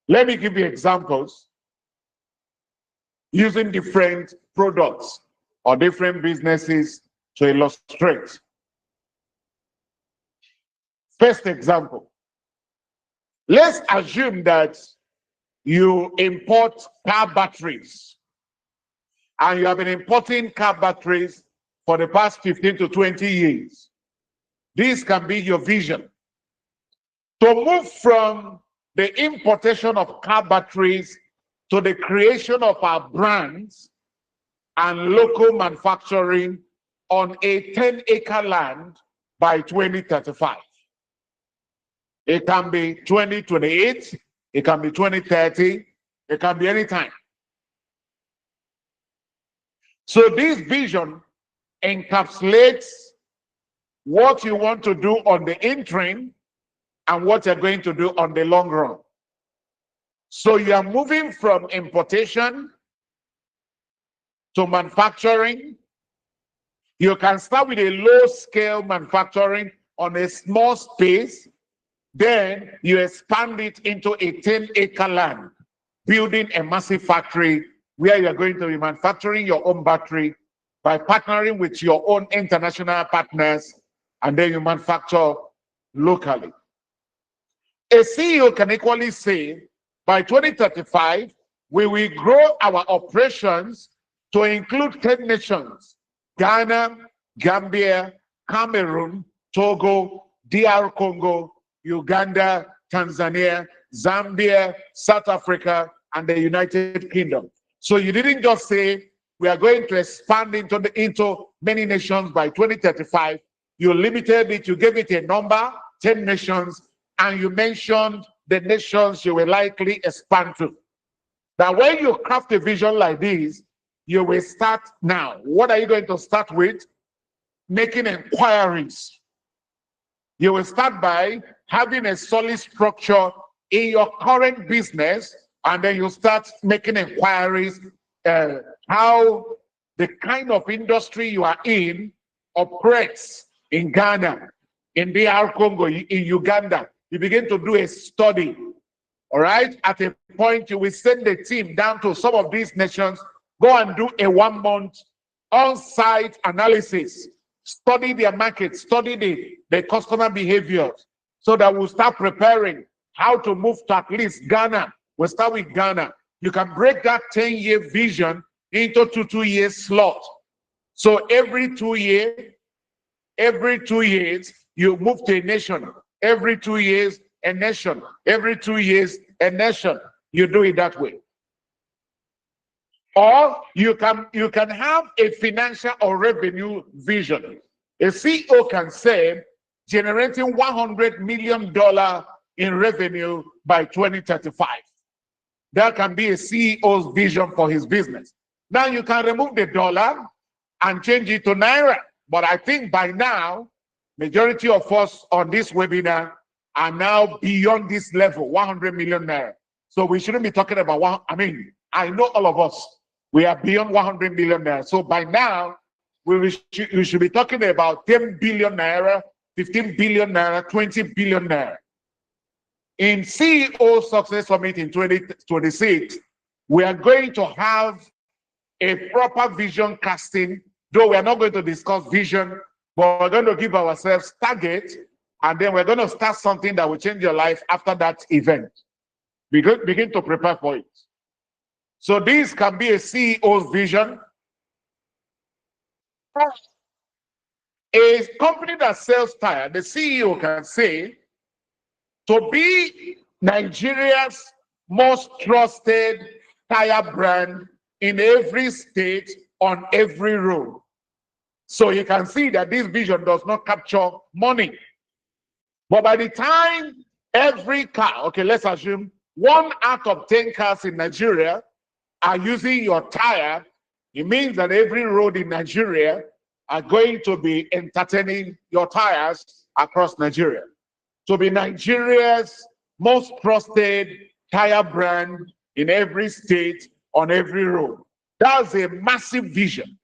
Let me give you examples using different products or different businesses to illustrate. First example. Let's assume that you import car batteries, and you have been importing car batteries for the past 15 to 20 years. This can be your vision. To move from the importation of car batteries to the creation of our brands and local manufacturing on a 10-acre land by 2035. It can be 2028, it can be 2030, it can be any time. So this vision encapsulates what you want to do on the interim and what you're going to do on the long run. So you are moving from importation to manufacturing. You can start with a low-scale manufacturing on a small space, then you expand it into a 10-acre land, building a massive factory where you're going to be manufacturing your own battery by partnering with your own international partners, and then you manufacture locally. A CEO can equally say, by 2035, we will grow our operations to include 10 nations: Ghana, Gambia, Cameroon, Togo, DR Congo, Uganda, Tanzania, Zambia, South Africa, and the United Kingdom. So you didn't just say we are going to expand into many nations by 2035. You limited it, you gave it a number, 10 nations, and you mentioned the nations you will likely expand to. Now, when you craft a vision like this, you will start now. What are you going to start with? Making inquiries. You will start by having a solid structure in your current business, and then you start making inquiries how the kind of industry you are in operates in Ghana, in DR Congo, in Uganda. You begin to do a study. All right, at a point you will send the team down to some of these nations, go and do a 1-month on-site analysis, study their market, study the customer behaviors, so that we'll start preparing how to move to at least Ghana. We'll start with Ghana. You can break that 10-year vision into 2-year slot. So every 2 years, you move to a nation. Every 2 years, a nation. Every 2 years, a nation. You do it that way. Or you can have a financial or revenue vision. A CEO can say generating $100 million in revenue by 2035. That can be a CEO's vision for his business. Now you can remove the dollar and change it to naira. But I think by now, majority of us on this webinar are now beyond this level, 100 million naira. So we shouldn't be talking about I know all of us, we are beyond 100 million naira. So by now, we should be talking about 10 billion naira, 15 billion naira, 20 billion naira. In CEO Success Summit in 2026, we are going to have a proper vision casting, though we are not going to discuss vision, but we're going to give ourselves target, and then we're going to start something that will change your life after that event. Begin to prepare for it. So this can be a CEO's vision. A company that sells tire, the CEO can say, to be Nigeria's most trusted tire brand in every state, on every road. So you can see that this vision does not capture money. But by the time every car, okay, let's assume 1 out of 10 cars in Nigeria are using your tire, it means that every road in Nigeria are going to be entertaining your tires across Nigeria. To be Nigeria's most trusted tire brand in every state, on every road. That's a massive vision.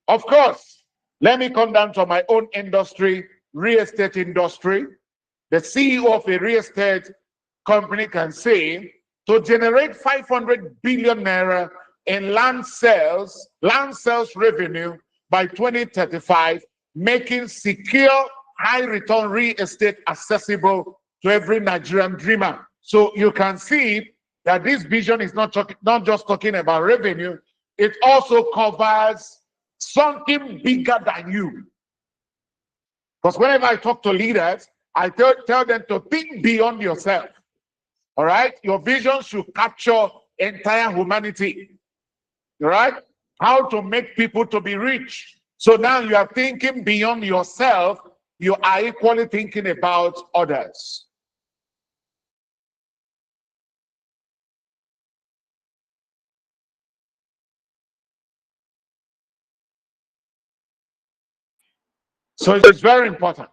Of course, let me come down to my own industry, real estate industry. The CEO of a real estate company can say, to generate 500 billion naira in land sales revenue by 2035, making secure, high return real estate accessible to every Nigerian dreamer. So you can see that this vision is not just talking about revenue, it also covers something bigger than you. Because whenever I talk to leaders, I tell them to think beyond yourself. All right? Your vision should capture entire humanity. All right? How to make people to be rich. So now you are thinking beyond yourself. You are equally thinking about others. So it's very important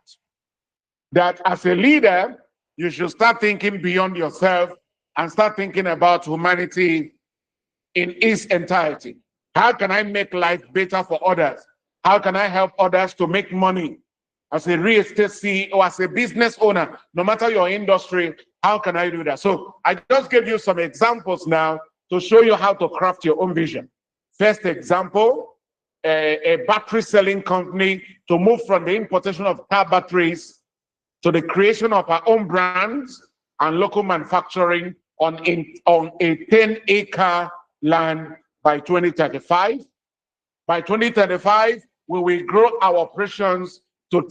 that as a leader, you should start thinking beyond yourself and start thinking about humanity in its entirety. How can I make life better for others? How can I help others to make money? As a real estate CEO, as a business owner, no matter your industry, how can I do that? So I just gave you some examples now to show you how to craft your own vision. First example, a battery selling company to move from the importation of car batteries to the creation of our own brands and local manufacturing on a 10-acre land by 2035. By 2035, we will grow our operations to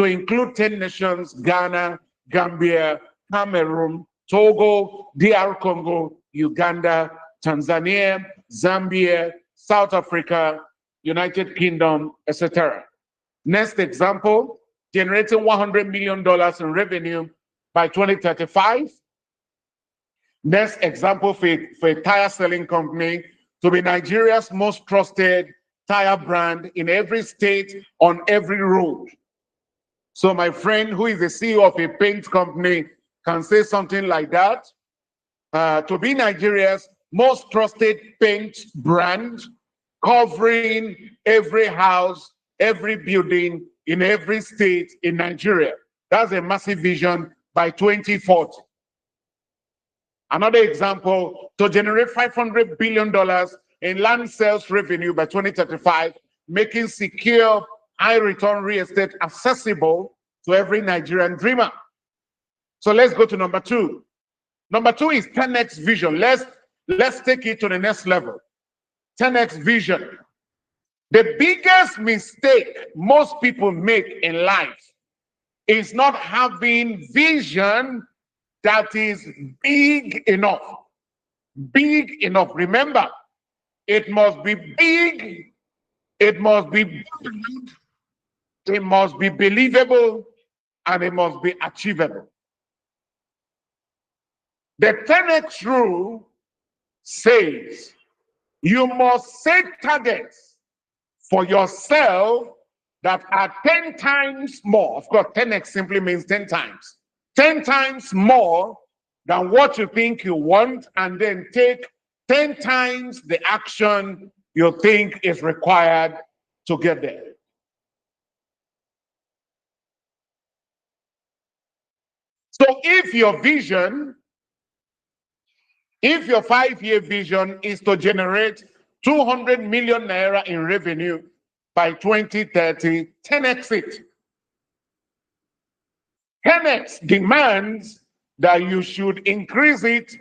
include 10 nations: Ghana, Gambia, Cameroon, Togo, DR Congo, Uganda, Tanzania, Zambia, South Africa, United Kingdom, etc. Next example, generating $100 million in revenue by 2035. Next example for a tire selling company to be Nigeria's most trusted tire brand in every state, on every road. So my friend who is the CEO of a paint company can say something like that. To be Nigeria's most trusted paint brand, covering every house, every building in every state in Nigeria. That's a massive vision by 2040. Another example, to generate $500 billion in land sales revenue by 2035, making secure, high return real estate accessible to every Nigerian dreamer. So let's go to number two. Number two is 10x vision. Let's take it to the next level. 10x vision. The biggest mistake most people make in life is not having vision that is big enough. Big enough. Remember, it must be big, it must be bold, it must be believable, and it must be achievable. The 10x rule says you must set targets for yourself that are 10 times more. Of course, 10x simply means 10 times. 10 times more than what you think you want, and then take 10 times the action you think is required to get there. So if your 5-year vision is to generate 200 million naira in revenue by 2030, 10x it. 10x demands that you should increase it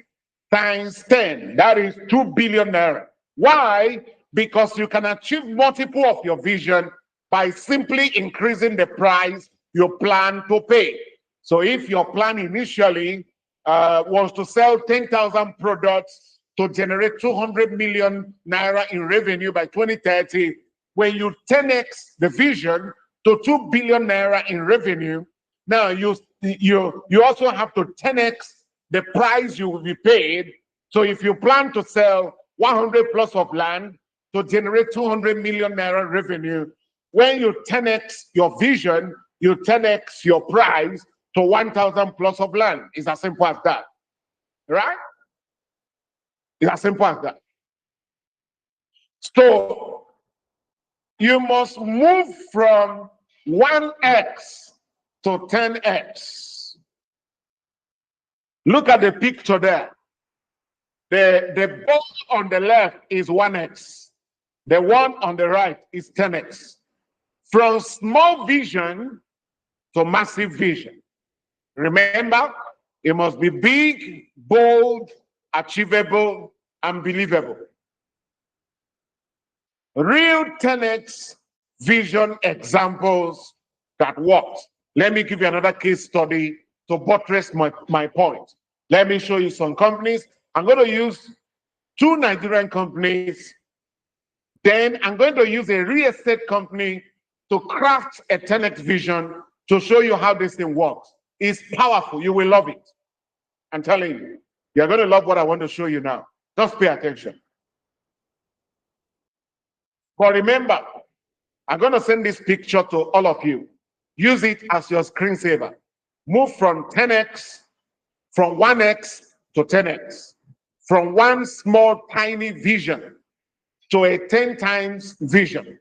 times 10. That is 2 billion naira. Why? Because you can achieve multiple of your vision by simply increasing the price you plan to pay. So if your plan initially was to sell 10,000 products to generate 200 million naira in revenue by 2030, when you 10x the vision to 2 billion naira in revenue, now you also have to 10x the price you will be paid. So if you plan to sell 100 plus of land to generate 200 million naira revenue, when you 10x your vision, you 10x your price to 1,000 plus of land. It's as simple as that, right? It's as simple as that. So you must move from 1x to 10x. Look at the picture there. The ball on the left is 1x. The one on the right is 10x. From small vision to massive vision. Remember, it must be big, bold, achievable, and believable. Real 10x vision examples that worked Let me give you another case study to buttress my point. Let me show you some companies. I'm going to use 2 Nigerian companies. Then I'm going to use a real estate company to craft a 10X vision to show you how this thing works. It's powerful. You will love it. I'm telling you. You're going to love what I want to show you now. Just pay attention. But remember, I'm going to send this picture to all of you. Use it as your screensaver. Move from 10X, from 1X to 10X. From one small, tiny vision to a 10 times vision.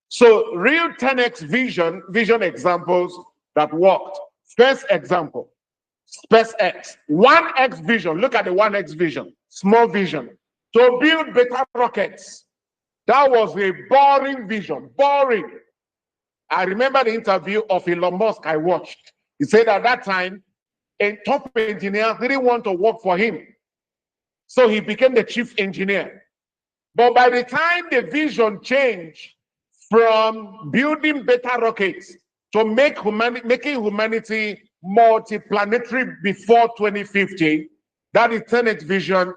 So real 10X vision examples that worked. First example, SpaceX. 1X vision, look at the 1X vision, small vision. To build better rockets. That was a boring vision, boring. I remember the interview of Elon Musk I watched. He said at that time, a top engineer didn't want to work for him. So he became the chief engineer. But by the time the vision changed from building better rockets to making humanity multi-planetary before 2050, that is 10X vision,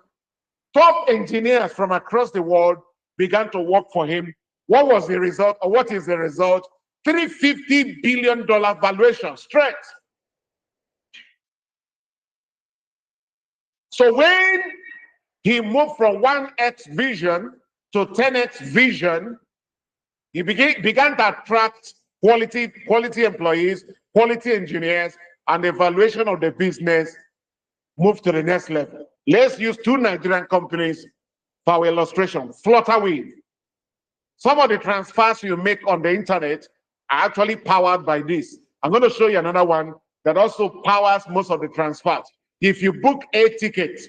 top engineers from across the world began to work for him. What was the result, or what is the result? $350 billion valuation straight. So when he moved from 1X vision to 10X vision, he began to attract quality employees, quality engineers, and the valuation of the business moved to the next level. Let's use 2 Nigerian companies for our illustration. Flutterwave. Some of the transfers you make on the internet are actually powered by this. I'm going to show you another one that also powers most of the transfers. If you book a ticket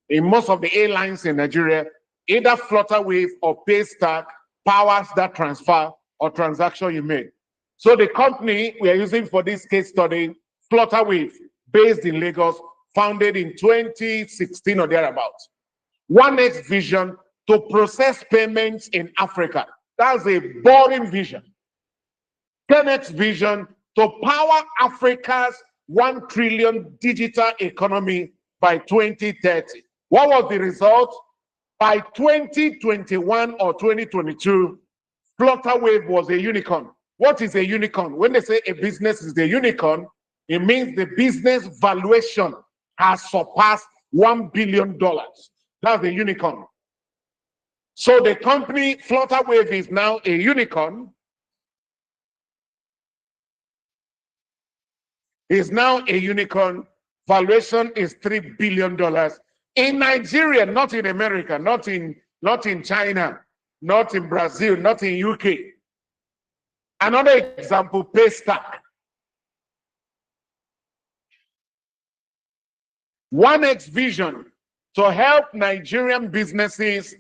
in most of the airlines in Nigeria, either Flutterwave or Paystack powers that transfer or transaction you made. So the company we are using for this case study, Flutterwave, based in Lagos, founded in 2016 or thereabouts. 1X vision to process payments in Africa. That's a boring vision. 10X vision to power Africa's 1 trillion digital economy by 2030. What was the result? By 2021 or 2022, Flutterwave was a unicorn. What is a unicorn? When they say a business is a unicorn, it means the business valuation has surpassed $1 billion. That's a unicorn. So the company Flutterwave is now a unicorn. Is now a unicorn. Valuation is $3 billion in Nigeria, not in America, not in China, not in Brazil, not in UK. Another example, Paystack. 1X vision to help Nigerian businesses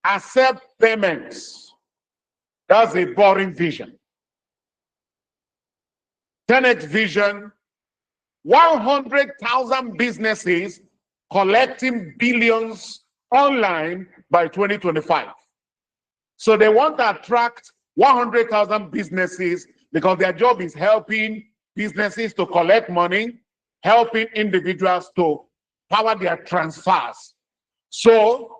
accept payments. That's a boring vision. 10X vision, 100,000 businesses collecting billions online by 2025. So they want to attract 100,000 businesses because their job is helping businesses to collect money, helping individuals to power their transfers. So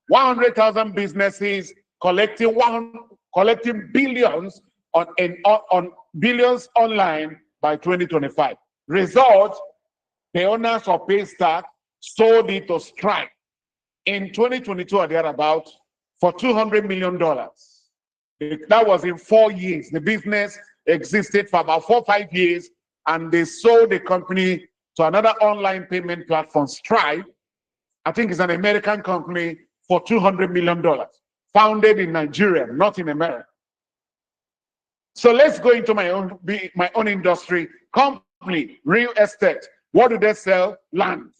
100,000 businesses collecting billions on billions online by 2025. Result, the owners of Paystack sold it to Stripe in 2022 or thereabout for $200 million. That was in 4 years. The business existed for about 4 or 5 years, and they sold the company to another online payment platform, Stripe. I think it's an American company for $200 million, founded in Nigeria, not in America. So let's go into my own industry. Company, real estate. What do they sell? Land.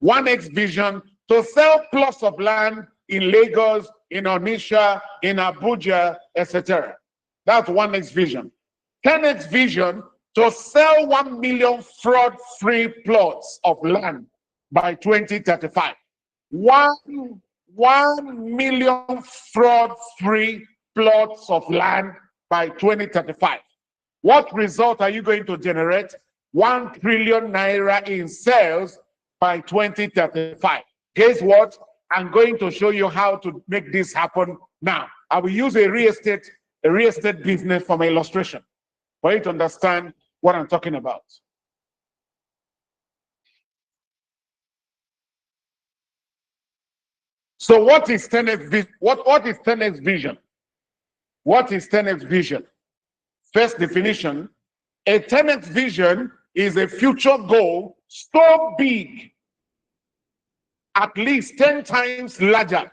1X vision to sell plots of land in Lagos, in Onitsha, in Abuja, etc. That's 1X vision. 10X vision to sell 1 million fraud-free plots of land by 2035. 1 million fraud-free plots of land by 2035. What result are you going to generate? 1 trillion naira in sales by 2035. Guess what? I'm going to show you how to make this happen now. I will use a real estate business for my illustration for you to understand what I'm talking about. So what is 10x what is 10x vision? What is 10x vision? First definition, a 10x vision is a future goal so big, at least 10 times larger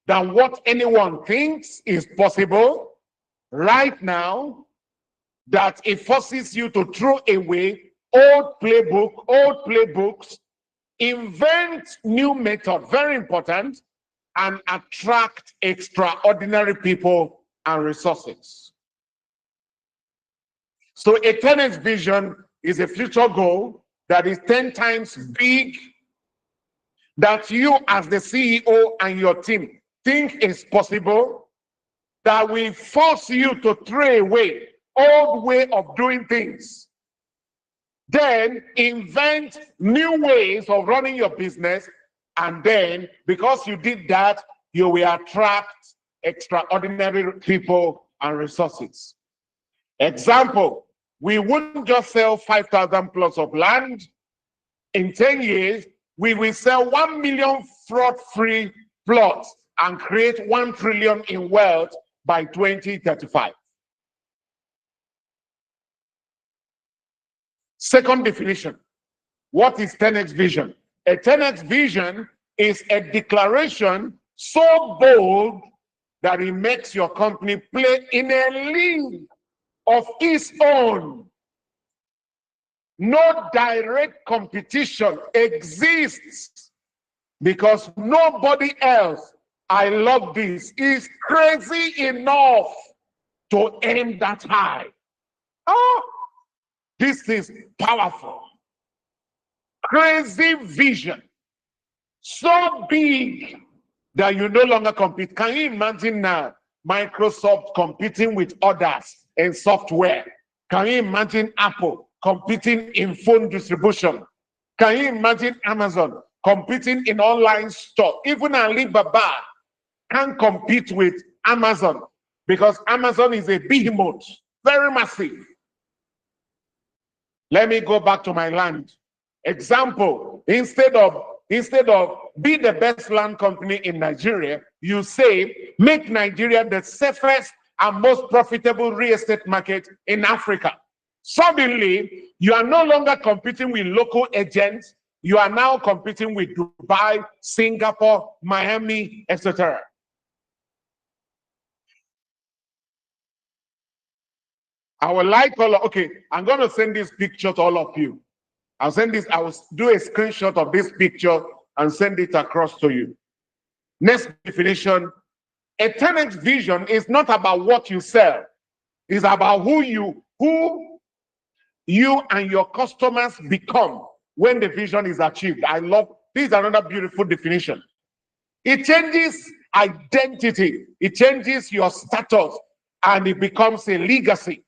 than what anyone thinks is possible right now, that it forces you to throw away old playbooks, invent new method, very important, and attract extraordinary people and resources. So a 10x vision is a future goal that is 10 times big, that you as the CEO and your team think is possible, that will force you to throw away old way of doing things, then invent new ways of running your business, and then because you did that, you will attract extraordinary people and resources. Example, we wouldn't just sell 5,000 plots of land. In 10 years, we will sell 1 million fraud-free plots and create 1 trillion in wealth by 2035. Second definition, what is 10x vision? A 10x vision is a declaration so bold that it makes your company play in a league of its own. No direct competition exists because nobody else, I love this, is crazy enough to aim that high. Oh, this is powerful. Crazy vision, so big that you no longer compete. Can you imagine now Microsoft competing with others in software? Can you imagine Apple competing in phone distribution? Can you imagine Amazon competing in online store? Even Alibaba can't compete with Amazon because Amazon is a behemoth, very massive. Let me go back to my land. Example, instead of be the best land company in Nigeria, you say make Nigeria the safest and most profitable real estate market in Africa. Suddenly, you are no longer competing with local agents. You are now competing with Dubai, Singapore, Miami, etc. I would like all of, okay, I'm going to send this picture to all of you. I will do a screenshot of this picture and send it across to you. Next definition, a 10x vision is not about what you sell. It's about who you and your customers become when the vision is achieved. I love, this is another beautiful definition. It changes identity. It changes your status and it becomes a legacy.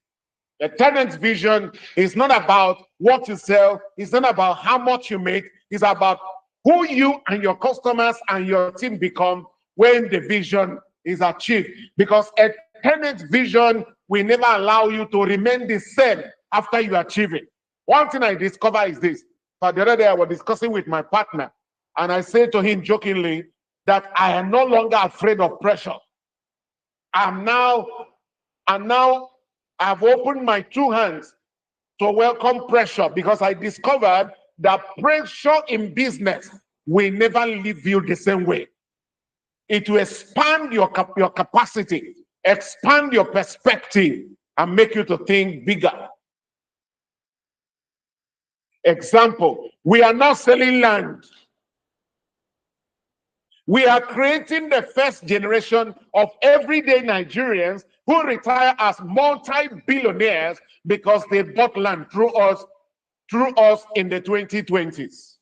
The 10x vision is not about what you sell. It's not about how much you make. It's about who you and your customers and your team become when the vision is achieved. Because a 10x vision will never allow you to remain the same after you achieve it. One thing I discover is this. But the other day I was discussing with my partner, and I said to him jokingly that I am no longer afraid of pressure. I've opened my two hands to welcome pressure because I discovered that pressure in business will never leave you the same way. It will expand your capacity, expand your perspective, and make you to think bigger. Example, we are now selling land. We are creating the first generation of everyday Nigerians who retire as multi-billionaires because they bought land through us in the 2020s.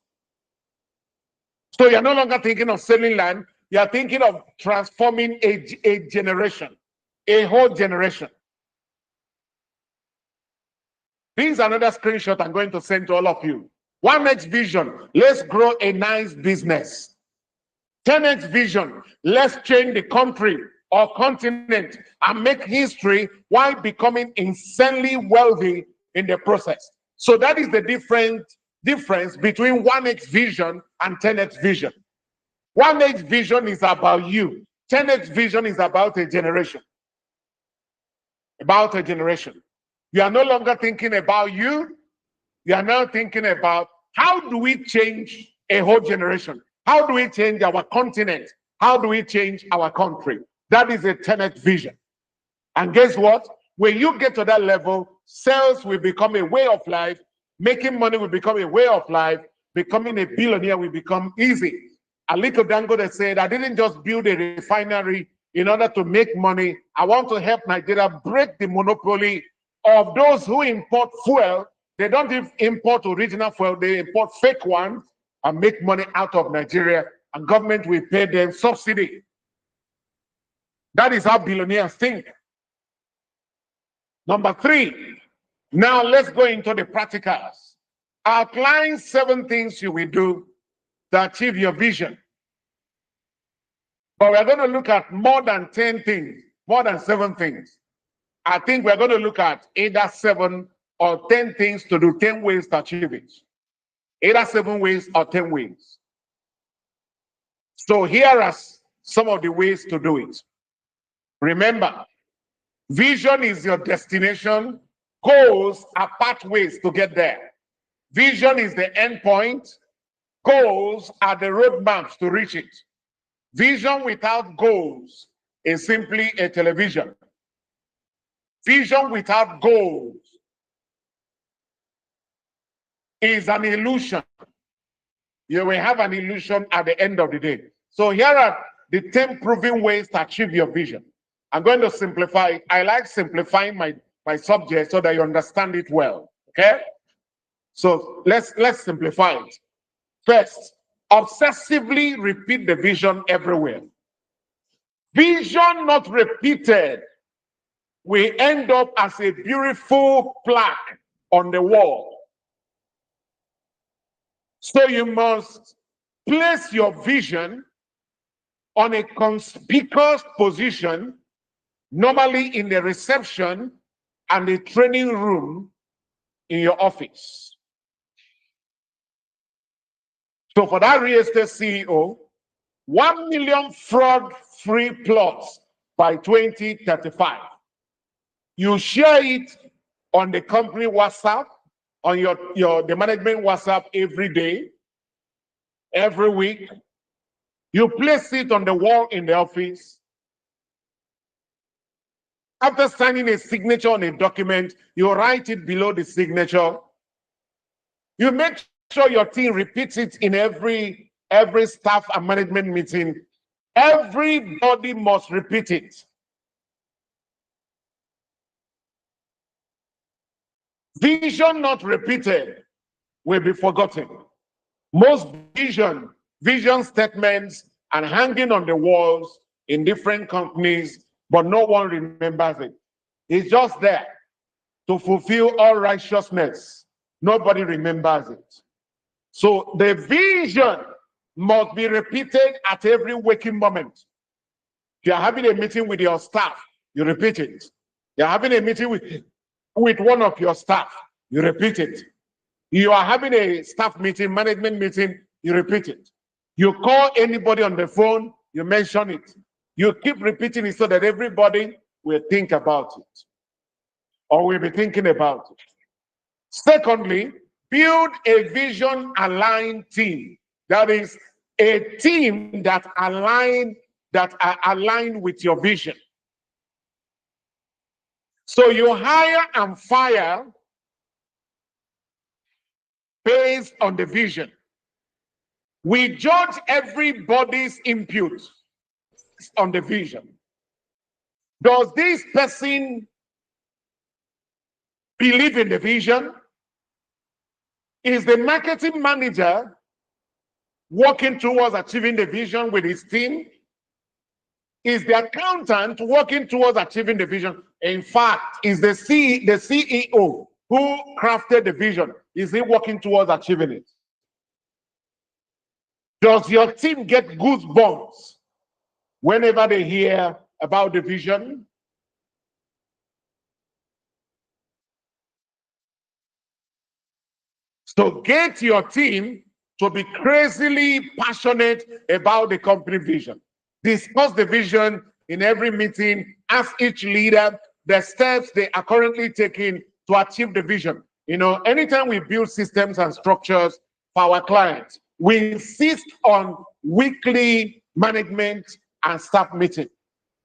So you're no longer thinking of selling land, you're thinking of transforming a generation, a whole generation. This is another screenshot I'm going to send to all of you. 1X vision, let's grow a nice business. 10X vision, let's change the country or continent and make history while becoming insanely wealthy in the process. So that is the difference between 1X vision and 10X vision. 1X vision is about you. 10X vision is about a generation. About a generation. You are no longer thinking about you. You are now thinking about how do we change a whole generation? How do we change our continent? How do we change our country? That is a 10X vision. And guess what? When you get to that level, sales will become a way of life. Making money will become a way of life. Becoming a billionaire will become easy. Aliko Dangote said, I didn't just build a refinery in order to make money. I want to help Nigeria break the monopoly of those who import fuel. They don't import original fuel, they import fake ones and make money out of Nigeria, and government will pay them subsidy. That is how billionaires think. Number 3, now let's go into the practicals. Outline 7 things you will do to achieve your vision. But we're going to look at more than 10 things, more than 7 things. I think we're going to look at either 7 or 10 things to do, 10 ways to achieve it. Either 7 ways or 10 ways. So here are some of the ways to do it. Remember, vision is your destination. Goals are pathways to get there. Vision is the end point. Goals are the roadmaps to reach it. Vision without goals is simply a television. Vision without goals is an illusion. You will have an illusion at the end of the day. So here are the 10 proven ways to achieve your vision. I'm going to simplify it. I like simplifying my subject so that you understand it well. Okay? So let's simplify it. First, obsessively repeat the vision everywhere. Vision not repeated will end up as a beautiful plaque on the wall. So you must place your vision on a conspicuous position, normally in the reception and the training room in your office. So for that real estate CEO, 1 million fraud-free plots by 2035. You share it on the company WhatsApp, on the management WhatsApp every day, every week. You place it on the wall in the office. After signing a signature on a document, you write it below the signature. You make sure your team repeats it in every staff and management meeting. Everybody must repeat it. Vision not repeated will be forgotten. Most vision statements are hanging on the walls in different companies, but no one remembers it. It's just there to fulfill all righteousness. Nobody remembers it. So the vision must be repeated at every waking moment. If you're having a meeting with your staff, you repeat it. You're having a meeting with one of your staff, you repeat it. You are having a staff meeting, management meeting, you repeat it. You call anybody on the phone, you mention it. You keep repeating it so that everybody will think about it or will be thinking about it. Secondly, build a vision-aligned team. That is a team that are aligned with your vision. So you hire and fire based on the vision. We judge everybody's input on the vision. Does this person believe in the vision? Is the marketing manager working towards achieving the vision with his team? Is the accountant working towards achieving the vision? In fact, is the CEO who crafted the vision, is he working towards achieving it? Does your team get goosebumps whenever they hear about the vision? So get your team to be crazily passionate about the company vision. Discuss the vision in every meeting. Ask each leader the steps they are currently taking to achieve the vision. You know, anytime we build systems and structures for our clients, we insist on weekly management and staff meeting.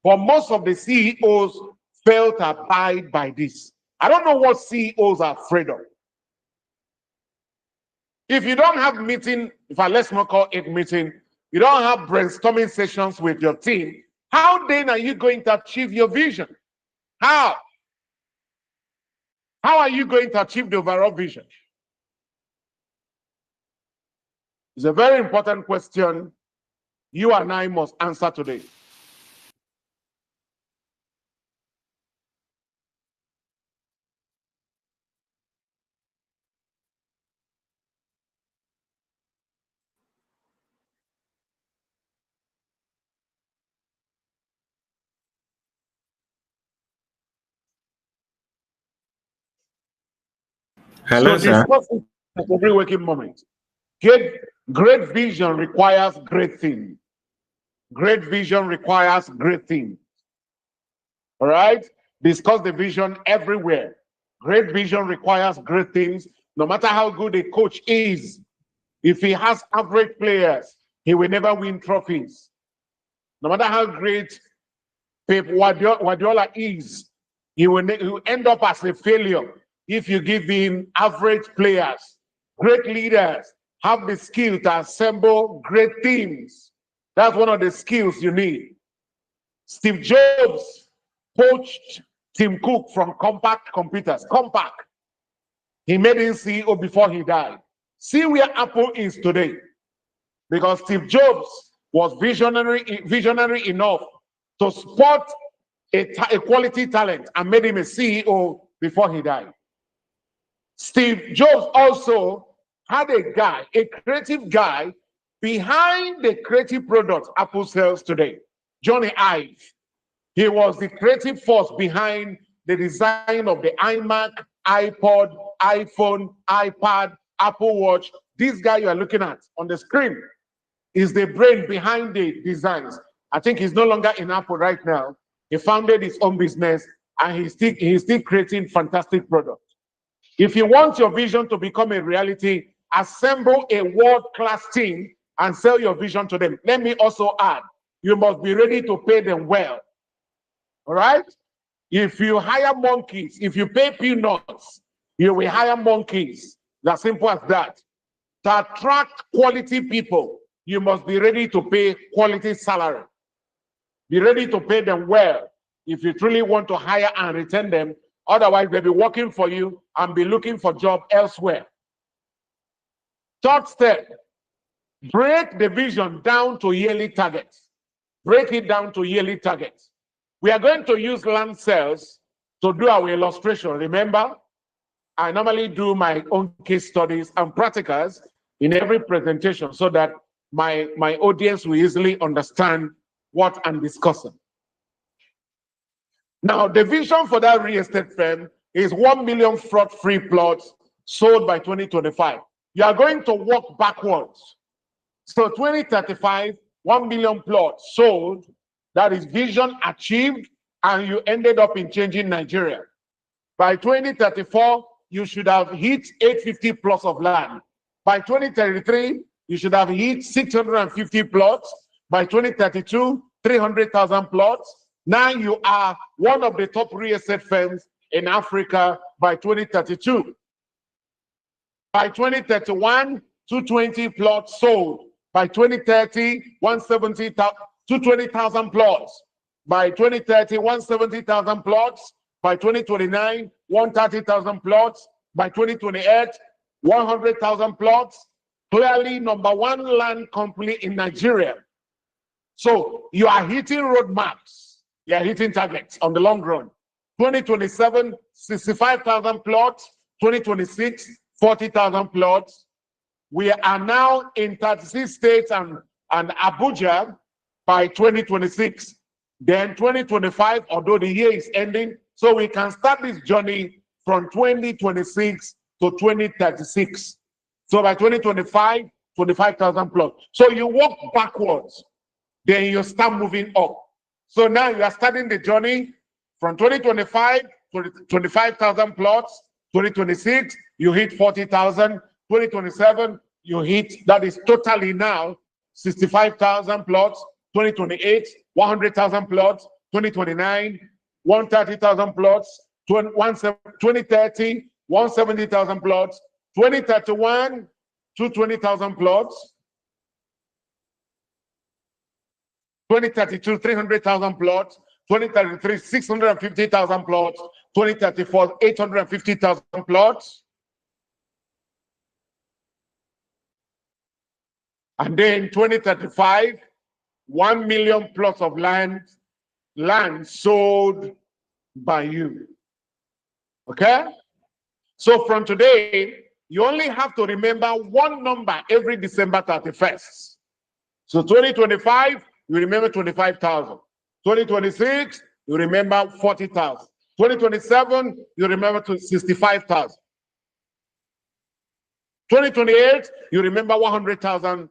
But most of the CEOs fail to abide by this. I don't know what CEOs are afraid of. If you don't have meeting, let's not call it meeting, you don't have brainstorming sessions with your team, how then are you going to achieve your vision? How? How are you going to achieve the overall vision? It's a very important question you and I must answer today. Hello, sir. Discuss it at every waking moment. Great vision requires great things. Great vision requires great things. All right? Discuss the vision everywhere. Great vision requires great things. No matter how good a coach is, if he has average players, he will never win trophies. No matter how great Pep Guardiola is, he will end up as a failure if you give him average players. Great leaders have the skill to assemble great teams. That's one of the skills you need. Steve Jobs poached Tim Cook from Compaq Computers. Compaq. He made him CEO before he died. See where Apple is today. Because Steve Jobs was visionary enough to spot a quality talent and made him a CEO before he died. Steve Jobs also had a creative guy behind the creative products Apple sells today, Johnny Ive. He was the creative force behind the design of the iMac, iPod, iPhone, iPad, Apple Watch. This guy you are looking at on the screen is the brain behind the designs. I think he's no longer in Apple right now. He founded his own business and he's still creating fantastic products. If you want your vision to become a reality, assemble a world-class team and sell your vision to them. Let me also add, you must be ready to pay them well. All right? If you hire monkeys, if you pay peanuts, you will hire monkeys. As simple as that. To attract quality people, you must be ready to pay quality salary. Be ready to pay them well if you truly want to hire and retain them. Otherwise, they'll be working for you and be looking for job elsewhere. Third step, break the vision down to yearly targets. Break it down to yearly targets. We are going to use land sales to do our illustration. Remember, I normally do my own case studies and practicals in every presentation so that my audience will easily understand what I'm discussing. Now, the vision for that real estate firm is 1 million fraud-free plots sold by 2025. You are going to work backwards. So 2035, 1 million plots sold, that is vision achieved, and you ended up in changing Nigeria. By 2034, you should have hit 850 plots of land. By 2033, you should have hit 650 plots. By 2032, 300,000 plots. Now you are one of the top real estate firms in Africa by 2032. By 2031, 220 plots sold. By 2030, 220,000 plots. By 2030, 170,000 plots. By 2029, 130,000 plots. By 2028, 100,000 plots. Clearly, number one land company in Nigeria. So you are hitting roadmaps. You are hitting targets on the long run. 2027, 65,000 plots. 2026, 40,000 plots. We are now in 36 states and Abuja by 2026. Then 2025, although the year is ending, so we can start this journey from 2026 to 2036. So by 2025, 25,000 plots. So you walk backwards, then you start moving up. So now you are starting the journey from 2025 to 25,000 plots. 2026, you hit 40,000. 2027, you hit, that is totally now 65,000 plots. 2028, 100,000 plots. 2029, 130,000 plots. 2030, 170,000 plots. 2031, 220,000 plots. 2032, 300,000 plots. 2033, 650,000 plots. 2034, 850,000 plots. And then 2035, 1 million plots of land sold by you. Okay? So from today, you only have to remember one number every December 31st. So 2025, you remember 25,000. 2026, you remember 40,000. 2027, you remember 65,000. 2028, you remember 100,000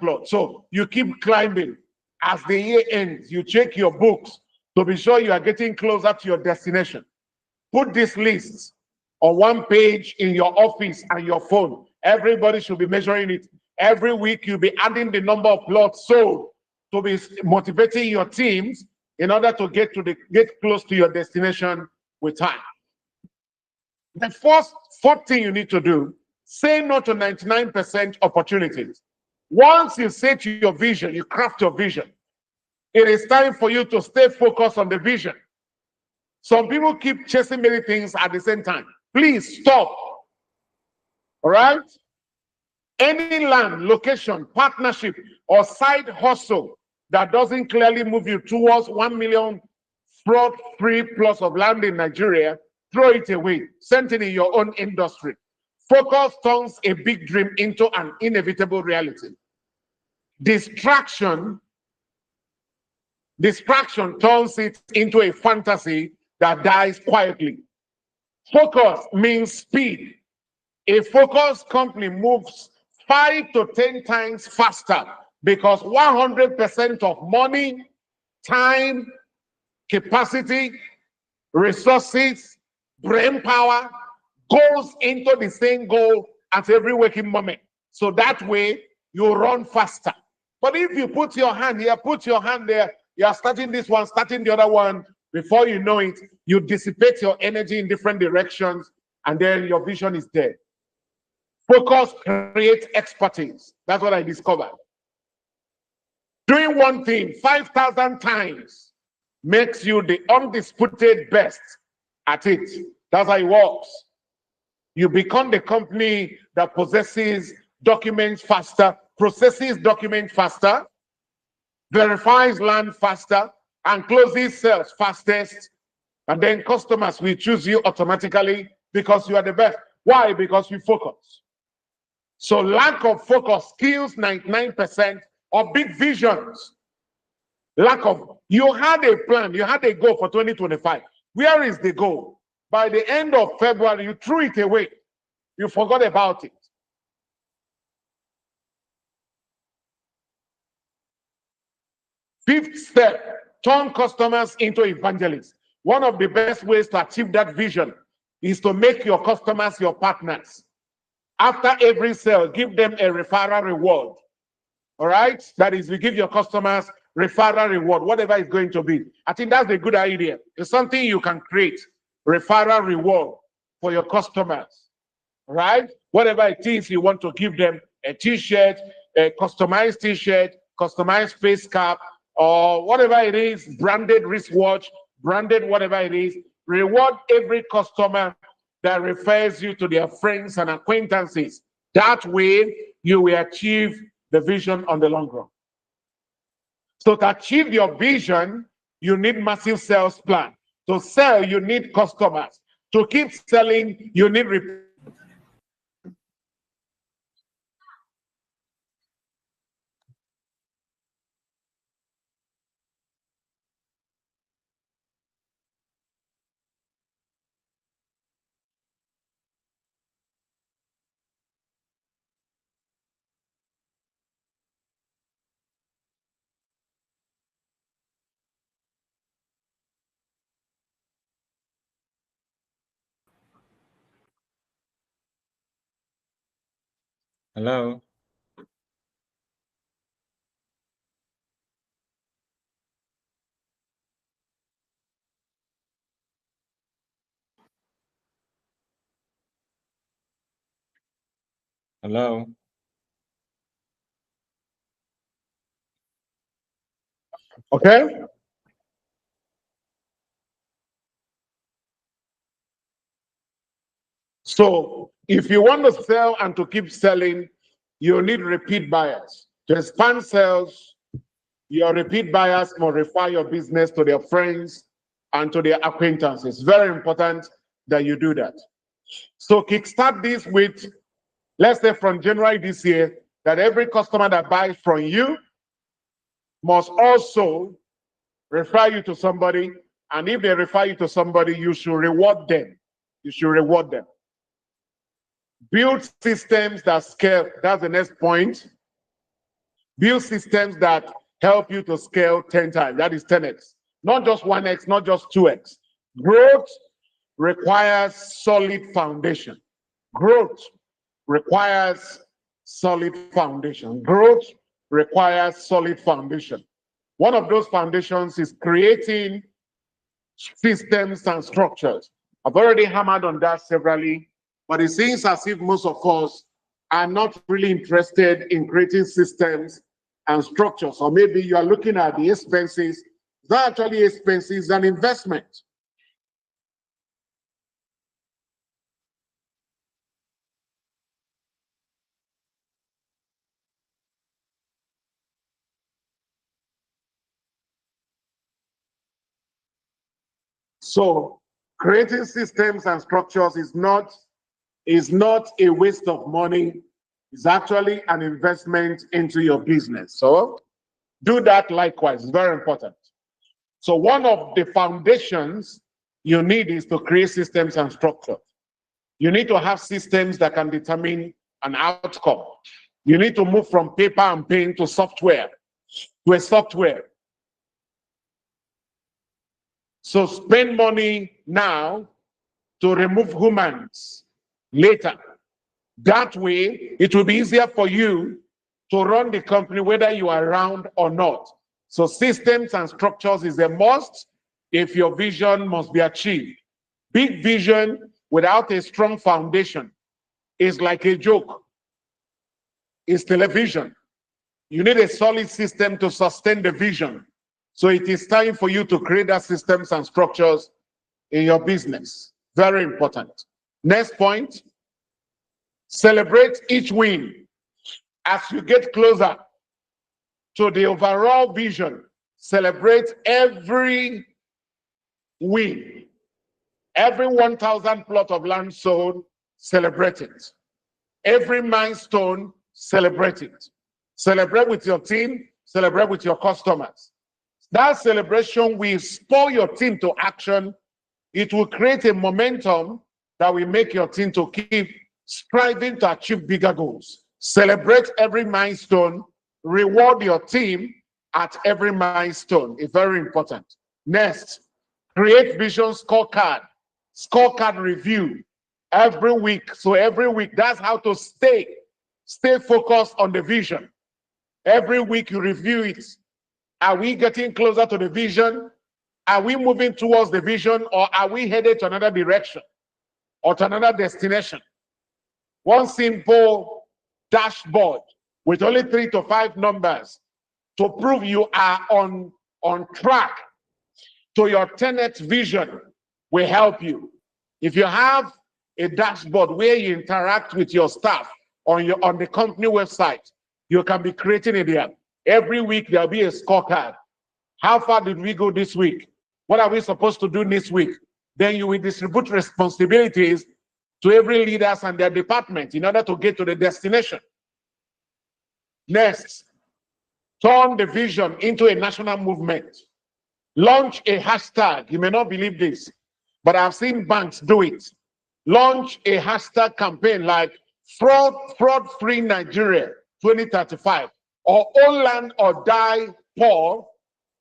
plots. So you keep climbing. As the year ends, you check your books to be sure you are getting closer to your destination. Put this list on one page in your office and your phone. Everybody should be measuring it. Every week, you'll be adding the number of plots sold to be motivating your teams in order to get close to your destination with time. The fourth thing you need to do, say no to 99% opportunities. Once you set your vision, you craft your vision, it is time for you to stay focused on the vision. Some people keep chasing many things at the same time. Please stop. All right? Any land, location, partnership, or side hustle that doesn't clearly move you towards 1 million fraud-free plots of land in Nigeria, throw it away. Send it in your own industry. Focus turns a big dream into an inevitable reality. Distraction turns it into a fantasy that dies quietly. Focus means speed. A focused company moves 5 to 10 times faster because 100% of money, time, capacity, resources, brain power goes into the same goal at every waking moment. So that way you run faster. But if you put your hand here, put your hand there, you are starting this one, starting the other one, before you know it, you dissipate your energy in different directions, and then your vision is dead. Focus creates expertise. That's what I discovered. Doing one thing 5,000 times makes you the undisputed best at it. That's how it works. You become the company that possesses documents faster, processes documents faster, verifies land faster, and closes sales fastest. And then customers will choose you automatically because you are the best. Why? Because you focus. So lack of focus kills 99% of big visions. You had a plan, you had a goal for 2025. Where is the goal? By the end of February, you threw it away. You forgot about it. Fifth step, turn customers into evangelists. One of the best ways to achieve that vision is to make your customers your partners. After every sale, give them a referral reward. All right? That is, you give your customers referral reward, whatever it's going to be. I think that's a good idea. It's something you can create, referral reward for your customers. All right? Whatever it is you want to give them, a t-shirt, a customized t-shirt, customized face cap, or whatever it is, branded wristwatch, branded whatever it is. Reward every customer that refers you to their friends and acquaintances. That way, you will achieve the vision on the long run. So to achieve your vision, you need massive sales plan. To sell, you need customers. To keep selling, you need repeat. Hello. Hello. Okay? So if you want to sell and to keep selling, you need repeat buyers. To expand sales, your repeat buyers must refer your business to their friends and to their acquaintances. Very important that you do that. So kickstart this with, let's say from January this year, that every customer that buys from you must also refer you to somebody. And if they refer you to somebody, you should reward them. You should reward them. Build systems that scale. That's the next point. Build systems that help you to scale 10 times. That is 10x. Not just 1x, not just 2x. Growth requires solid foundation. Growth requires solid foundation. Growth requires solid foundation. One of those foundations is creating systems and structures. I've already hammered on that severally, but it seems as if most of us are not really interested in creating systems and structures. Or maybe you are looking at the expenses. It's not actually expenses, it's an investment. So creating systems and structures is not a waste of money. It's actually an investment into your business. So do that likewise. It's very important. So one of the foundations you need is to create systems and structures. You need to have systems that can determine an outcome. You need to move from paper and pen to software, to a software. So spend money now to remove humans later. That way, it will be easier for you to run the company whether you are around or not. So systems and structures is a must if your vision must be achieved. Big vision without a strong foundation is like a joke. It's television. You need a solid system to sustain the vision. So it is time for you to create that systems and structures in your business. Very important. Next point, celebrate each win. As you get closer to the overall vision, celebrate every win. Every 1,000 plot of land sold, celebrate it. Every milestone, celebrate it. Celebrate with your team, celebrate with your customers. That celebration will spur your team to action. It will create a momentum that will make your team to keep striving to achieve bigger goals. Celebrate every milestone, reward your team at every milestone. It's very important. Next, create vision scorecard review every week. So every week, that's how to stay focused on the vision. Every week you review it. Are we getting closer to the vision? Are we moving towards the vision, or are we headed to another direction or to another destination? One simple dashboard with only 3 to 5 numbers to prove you are on track to your 10x vision will help you. If you have a dashboard where you interact with your staff on the company website, you can be creating it there. Every week there'll be a scorecard. How far did we go this week? What are we supposed to do this week? Then you will distribute responsibilities to every leaders and their department in order to get to the destination. Next, turn the vision into a national movement. Launch a hashtag. You may not believe this, but I've seen banks do it. Launch a hashtag campaign like fraud-free Nigeria 2035 or Own Land or Die Poor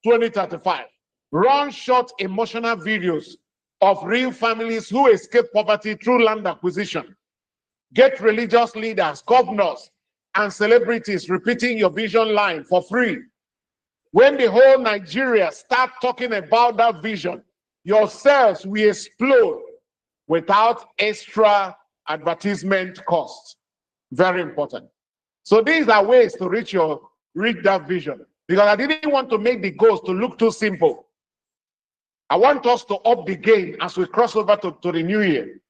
2035. Run short emotional videos of real families who escape poverty through land acquisition. Get religious leaders, governors, and celebrities repeating your vision line for free. When the whole Nigeria start talking about that vision, your sales will explode without extra advertisement costs. Very important. So these are ways to reach that vision, because I didn't want to make the goals to look too simple. I want us to up the game as we cross over to the new year.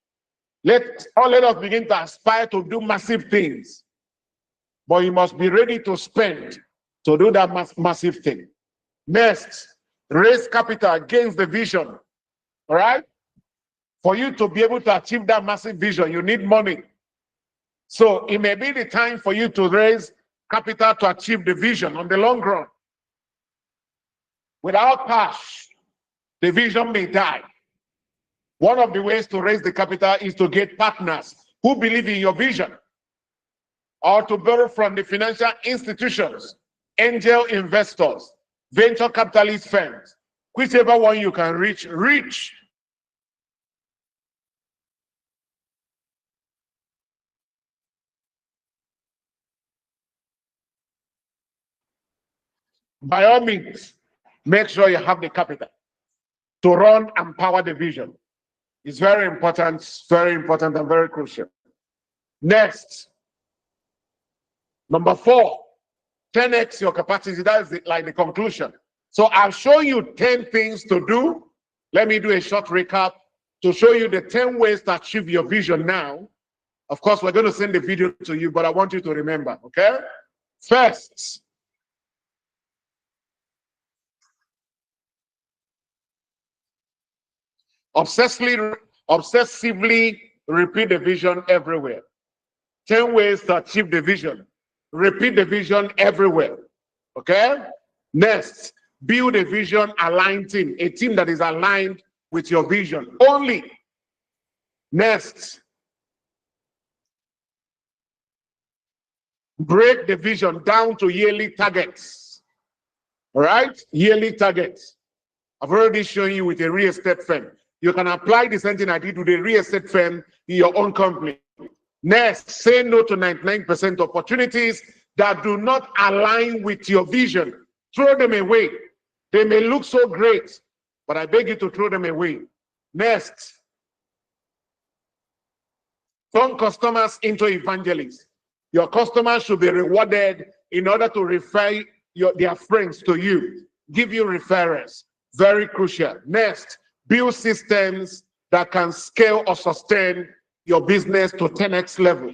Let us begin to aspire to do massive things, but you must be ready to spend to do that massive thing. Next, raise capital against the vision. All right? For you to be able to achieve that massive vision, you need money. So it may be the time for you to raise capital to achieve the vision on the long run. Without cash, the vision may die. One of the ways to raise the capital is to get partners who believe in your vision, or to borrow from the financial institutions, angel investors, venture capitalist firms, whichever one you can reach. By all means, make sure you have the capital to run and power the vision. It's very important and very crucial. Next, number 4, 10x your capacity. That is like the conclusion. So I'll show you 10 things to do. Let me do a short recap to show you the 10 ways to achieve your vision now. Of course, we're going to send the video to you, but I want you to remember, okay? First, obsessively repeat the vision everywhere. 10 ways to achieve the vision. Repeat the vision everywhere. Okay? Next, build a vision aligned team, a team that is aligned with your vision only. Next, break the vision down to yearly targets. All right? Yearly targets. I've already shown you with a real estate firm. You can apply the same thing I did with a real estate firm in your own company. Next, say no to 99% opportunities that do not align with your vision. Throw them away. They may look so great, but I beg you to throw them away. Next, turn customers into evangelists. Your customers should be rewarded in order to refer their friends to you. Give you referrals. Very crucial. Next, build systems that can scale or sustain your business to 10x level.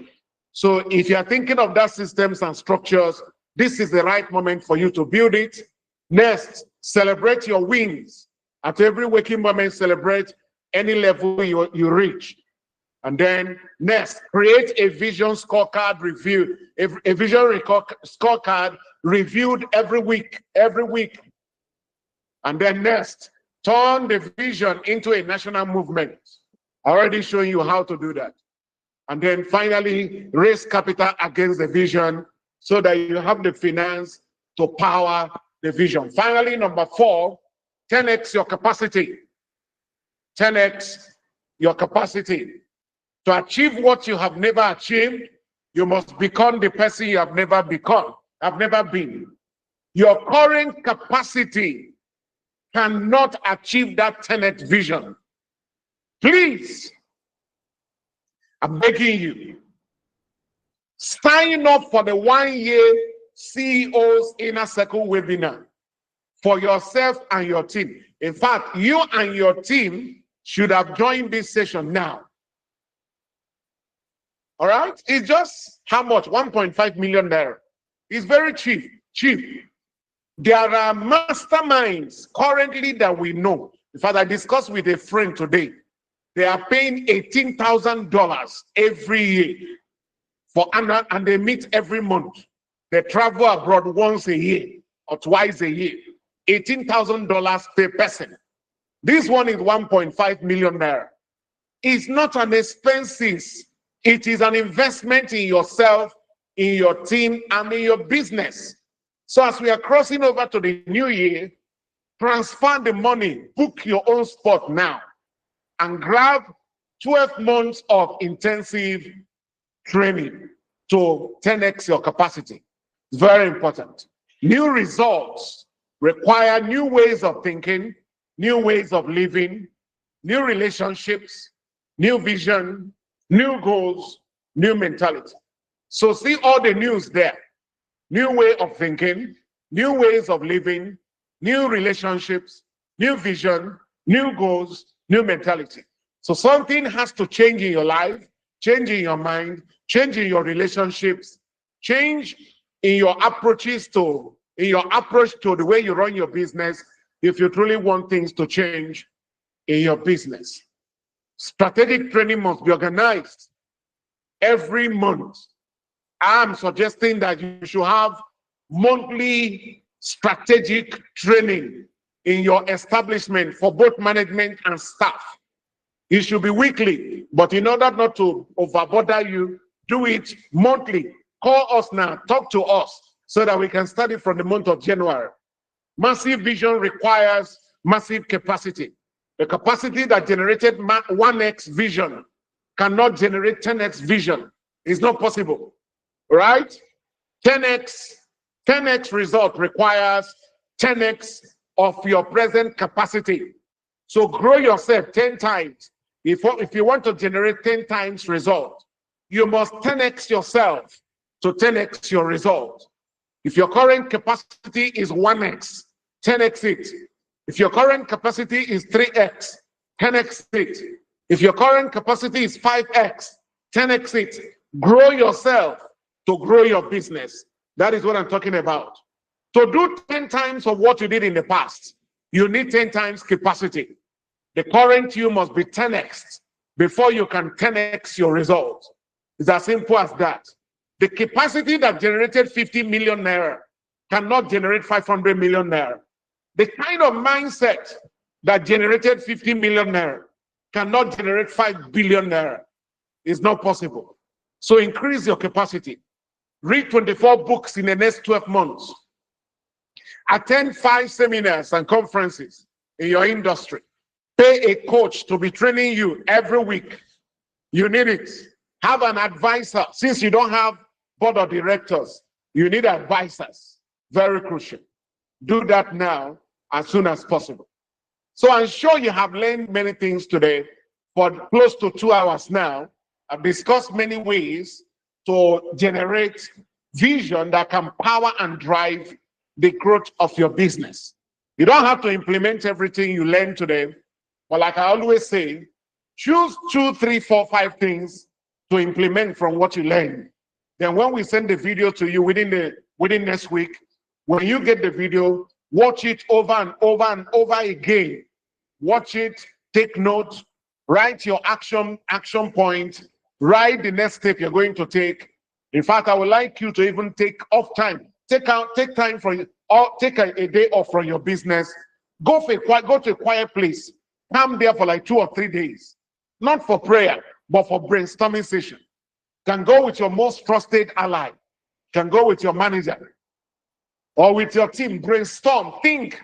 So if you're thinking of that systems and structures, this is the right moment for you to build it. Next, celebrate your wins. At every waking moment, celebrate any level you reach. And then next, create a vision scorecard review, a vision scorecard reviewed every week. And then next, turn the vision into a national movement. I already shown you how to do that. And then finally, raise capital against the vision so that you have the finance to power the vision. Finally, number 4, 10x your capacity. 10x your capacity. To achieve what you have never achieved, you must become the person you have never been. Your current capacity cannot achieve that 10x vision. Please, I'm begging you, sign up for the 1-year CEO's Inner Circle webinar for yourself and your team. In fact, you and your team should have joined this session now. All right? It's just how much? 1.5 million naira. It's very cheap. There are masterminds currently that we know. In fact, I discussed with a friend today They are paying $18,000 every year for annual, and they meet every month. They travel abroad once a year or twice a year. $18,000 per person. This one is 1.5 million naira. It's not an expense. It is an investment in yourself, in your team, and in your business. So as we are crossing over to the new year, transfer the money, book your own spot now, and grab 12 months of intensive training to 10x your capacity. It's very important. New results require new ways of thinking, new ways of living, new relationships, new vision, new goals, new mentality. So see all the news there. New way of thinking, new ways of living, new relationships, new vision, new goals, new mentality. So something has to change in your life, change in your mind, change in your relationships, change in your approaches to, in your approach to the way you run your business if you truly want things to change in your business. Strategic training must be organized every month. I'm suggesting that you should have monthly strategic training in your establishment for both management and staff. It should be weekly, but in order not to overburden you, do it monthly. Call us now, talk to us so that we can start it from the month of January. Massive vision requires massive capacity. The capacity that generated 1x vision cannot generate 10x vision. It's not possible, right? 10x result requires 10x of your present capacity. So grow yourself 10 times. If you want to generate 10 times result, you must 10x yourself to 10x your result. If your current capacity is 1x, 10x it. If your current capacity is 3x, 10x it. If your current capacity is 5x, 10x it. Grow yourself to grow your business. That is what I'm talking about. To do 10 times of what you did in the past, you need 10 times capacity. The current you must be 10x before you can 10x your result. It's as simple as that. The capacity that generated 50 million naira cannot generate 500 million naira. The kind of mindset that generated 50 million naira cannot generate 5 billion naira. It's not possible. So increase your capacity. Read 24 books in the next 12 months. Attend 5 seminars and conferences in your industry. Pay a coach to be training you every week. You need it. Have an advisor. Since you don't have board of directors, you need advisors. Very crucial. Do that now as soon as possible. So I'm sure you have learned many things today. For close to 2 hours now, I've discussed many ways to generate vision that can power and drive the growth of your business. You don't have to implement everything you learned today, but like I always say, choose 2, 3, 4, 5 things to implement from what you learned. Then when we send the video to you within next week, when you get the video, watch it over and over and over again. Watch it, take notes, write your action point, write the next step you're going to take. In fact, I would like you to even take off time. Take time for you, or take a day off from your business. Go to a quiet place. Come there for like 2 or 3 days. Not for prayer, but for brainstorming session. Can go with your most trusted ally. Can go with your manager or with your team. Brainstorm. Think,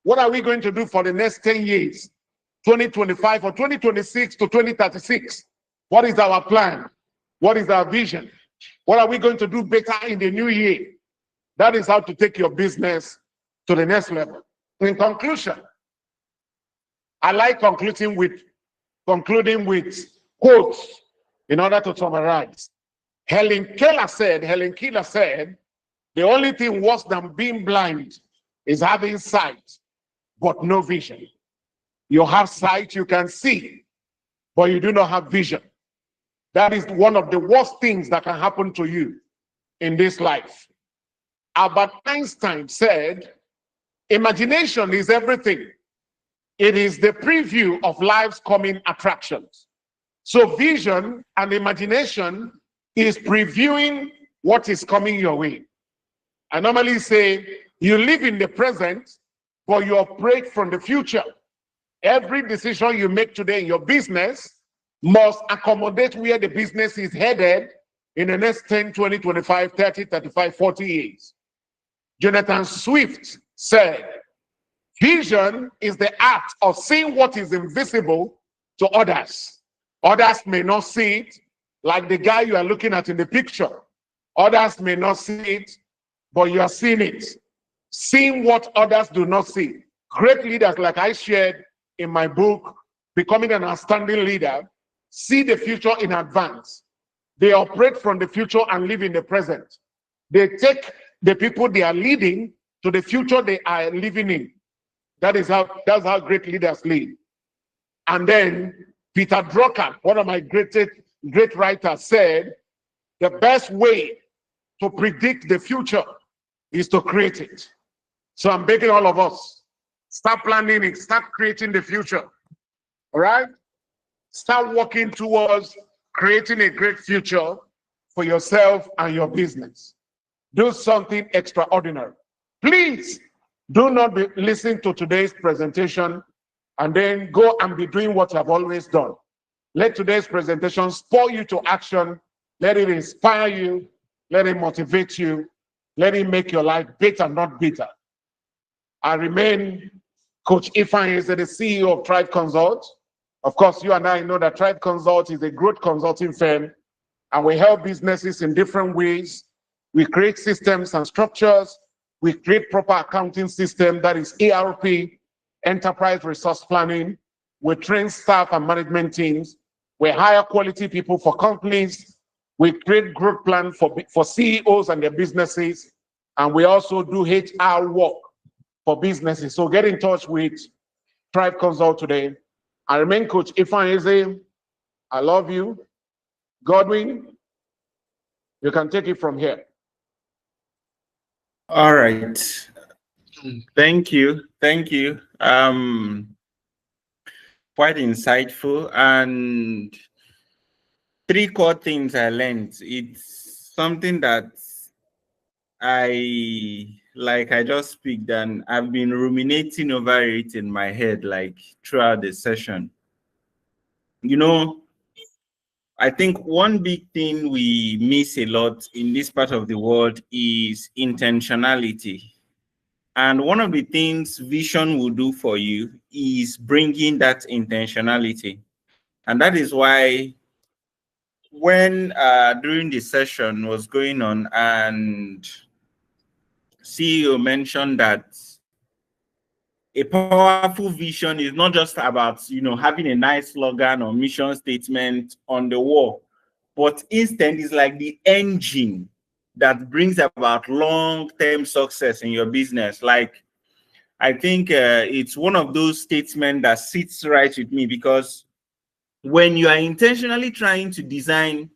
what are we going to do for the next 10 years? 2025 or 2026 to 2036. What is our plan? What is our vision? What are we going to do better in the new year? That is how to take your business to the next level. In conclusion, I like concluding with quotes in order to summarize. Helen Keller said, the only thing worse than being blind is having sight, but no vision. You have sight, you can see, but you do not have vision. That is one of the worst things that can happen to you in this life. Albert Einstein said, imagination is everything. It is the preview of life's coming attractions. So vision and imagination is previewing what is coming your way. I normally say you live in the present, but you operate from the future. Every decision you make today in your business must accommodate where the business is headed in the next 10, 20, 25, 30, 35, 40 years. Jonathan Swift said, vision is the act of seeing what is invisible to others. Others may not see it, like the guy you are looking at in the picture. Others may not see it, but you are seeing it. Seeing what others do not see. Great leaders, like I shared in my book, Becoming an Outstanding Leader, see the future in advance. They operate from the future and live in the present. They take the people they are leading to the future they are living in. That's how great leaders lead. And then Peter Drucker, one of my great writers, said, the best way to predict the future is to create it. So I'm begging all of us, start planning it, start creating the future. All right? Start working towards creating a great future for yourself and your business. Do something extraordinary. Please do not be listening to today's presentation and then go and be doing what I've always done. Let today's presentation spur you to action. Let it inspire you. Let it motivate you. Let it make your life better, not bitter. I remain Coach Ifeanyi, the CEO of Tribe Consult. Of course, you and I know that Tribe Consult is a growth consulting firm, and we help businesses in different ways. We create systems and structures. We create proper accounting system, that is ERP, enterprise resource planning. We train staff and management teams. We hire quality people for companies. We create growth plan for CEOs and their businesses. And we also do HR work for businesses. So get in touch with Tribe Consult today. I remain Coach Ifeanyi. I love you. Godwin, you can take it from here. All right. Thank you. Thank you. Quite insightful. And 3 core things I learned. It's something that I just speak, and I've been ruminating over it in my head throughout the session. You know, I think one big thing we miss a lot in this part of the world is intentionality. And one of the things vision will do for you is bringing that intentionality. And that is why when during the session was going on and CEO mentioned that a powerful vision is not just about, having a nice slogan or mission statement on the wall, but instead is like the engine that brings about long-term success in your business. I think it's one of those statements that sits right with me, because when you are intentionally trying to design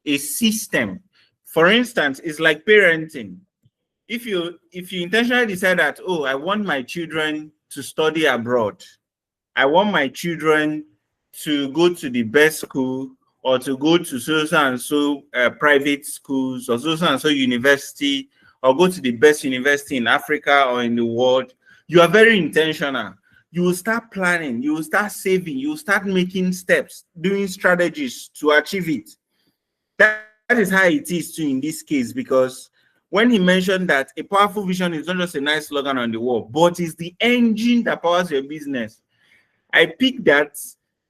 a system, for instance, it's like parenting. If you intentionally decide that, oh, I want my children to study abroad, I want my children to go to the best school, or to go to so-and-so private schools, or so-and-so university, or go to the best university in Africa or in the world, you are very intentional. You will start planning, you will start saving, you will start making steps, doing strategies to achieve it. That is how it is too in this case, because when he mentioned that a powerful vision is not just a nice slogan on the wall, but is the engine that powers your business, I picked that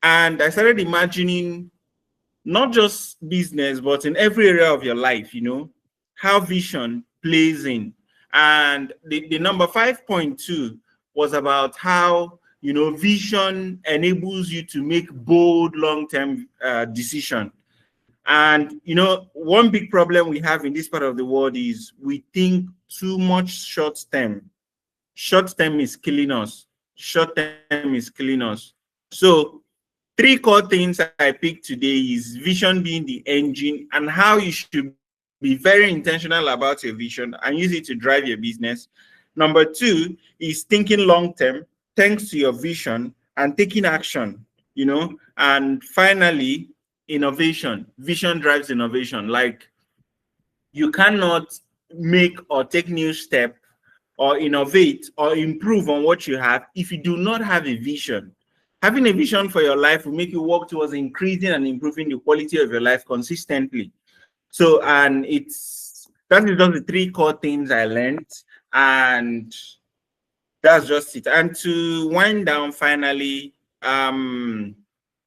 and I started imagining not just business, but in every area of your life, how vision plays in. And the number 5.2 was about how, vision enables you to make bold long-term decisions. And, one big problem we have in this part of the world is we think too much short-term. Short-term is killing us. Short-term is killing us. So 3 core things I picked today is vision being the engine, and how you should be very intentional about your vision and use it to drive your business. Number 2 is thinking long-term. thanks to your vision and taking action, you know. And finally, innovation. Vision drives innovation. Like, you cannot make or take new step or innovate or improve on what you have if you do not have a vision. Having a vision for your life will make you work towards increasing and improving the quality of your life consistently. So, and that is just the three core things I learned, and that's just it. And to wind down finally,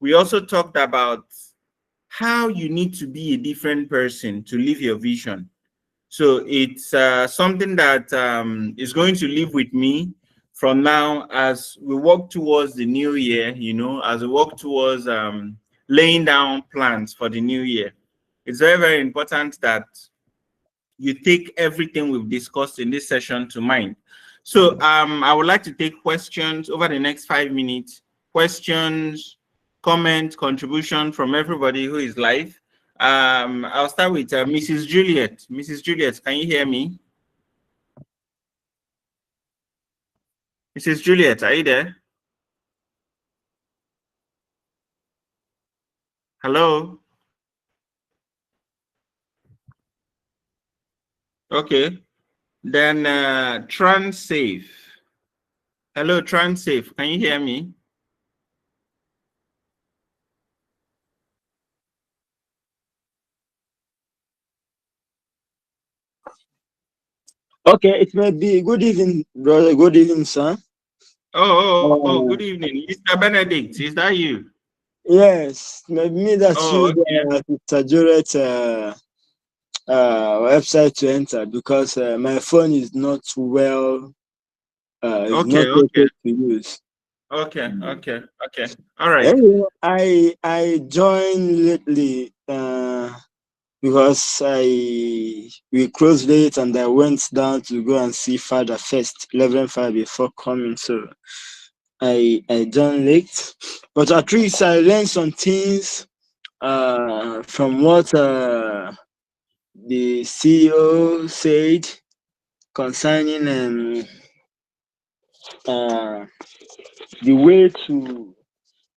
we also talked about how you need to be a different person to live your vision. So it's something that is going to live with me from now as we work towards the new year, you know, as we work towards laying down plans for the new year. It's very, very important that you take everything we've discussed in this session to mind. So I would like to take questions over the next 5 minutes. Questions, comments, contribution from everybody who is live. I'll start with Mrs. Juliet. Mrs. Juliet, can you hear me? Mrs. Juliet, are you there? Hello? Okay. Then TransSafe. Hello, TransSafe. Can you hear me? Okay, it may be. Good evening, brother. Good evening, sir. Good evening. Mr. Benedict, is that you? Yes, maybe me that Okay. Mr. Juliet website to enter because my phone is not well. It's not okay to use. Okay. All right. Anyway, I joined lately because we closed late and I went down to go and see Father first, 11:05 before coming. So I joined late, but at least I learned some things from what the CEO said concerning the way to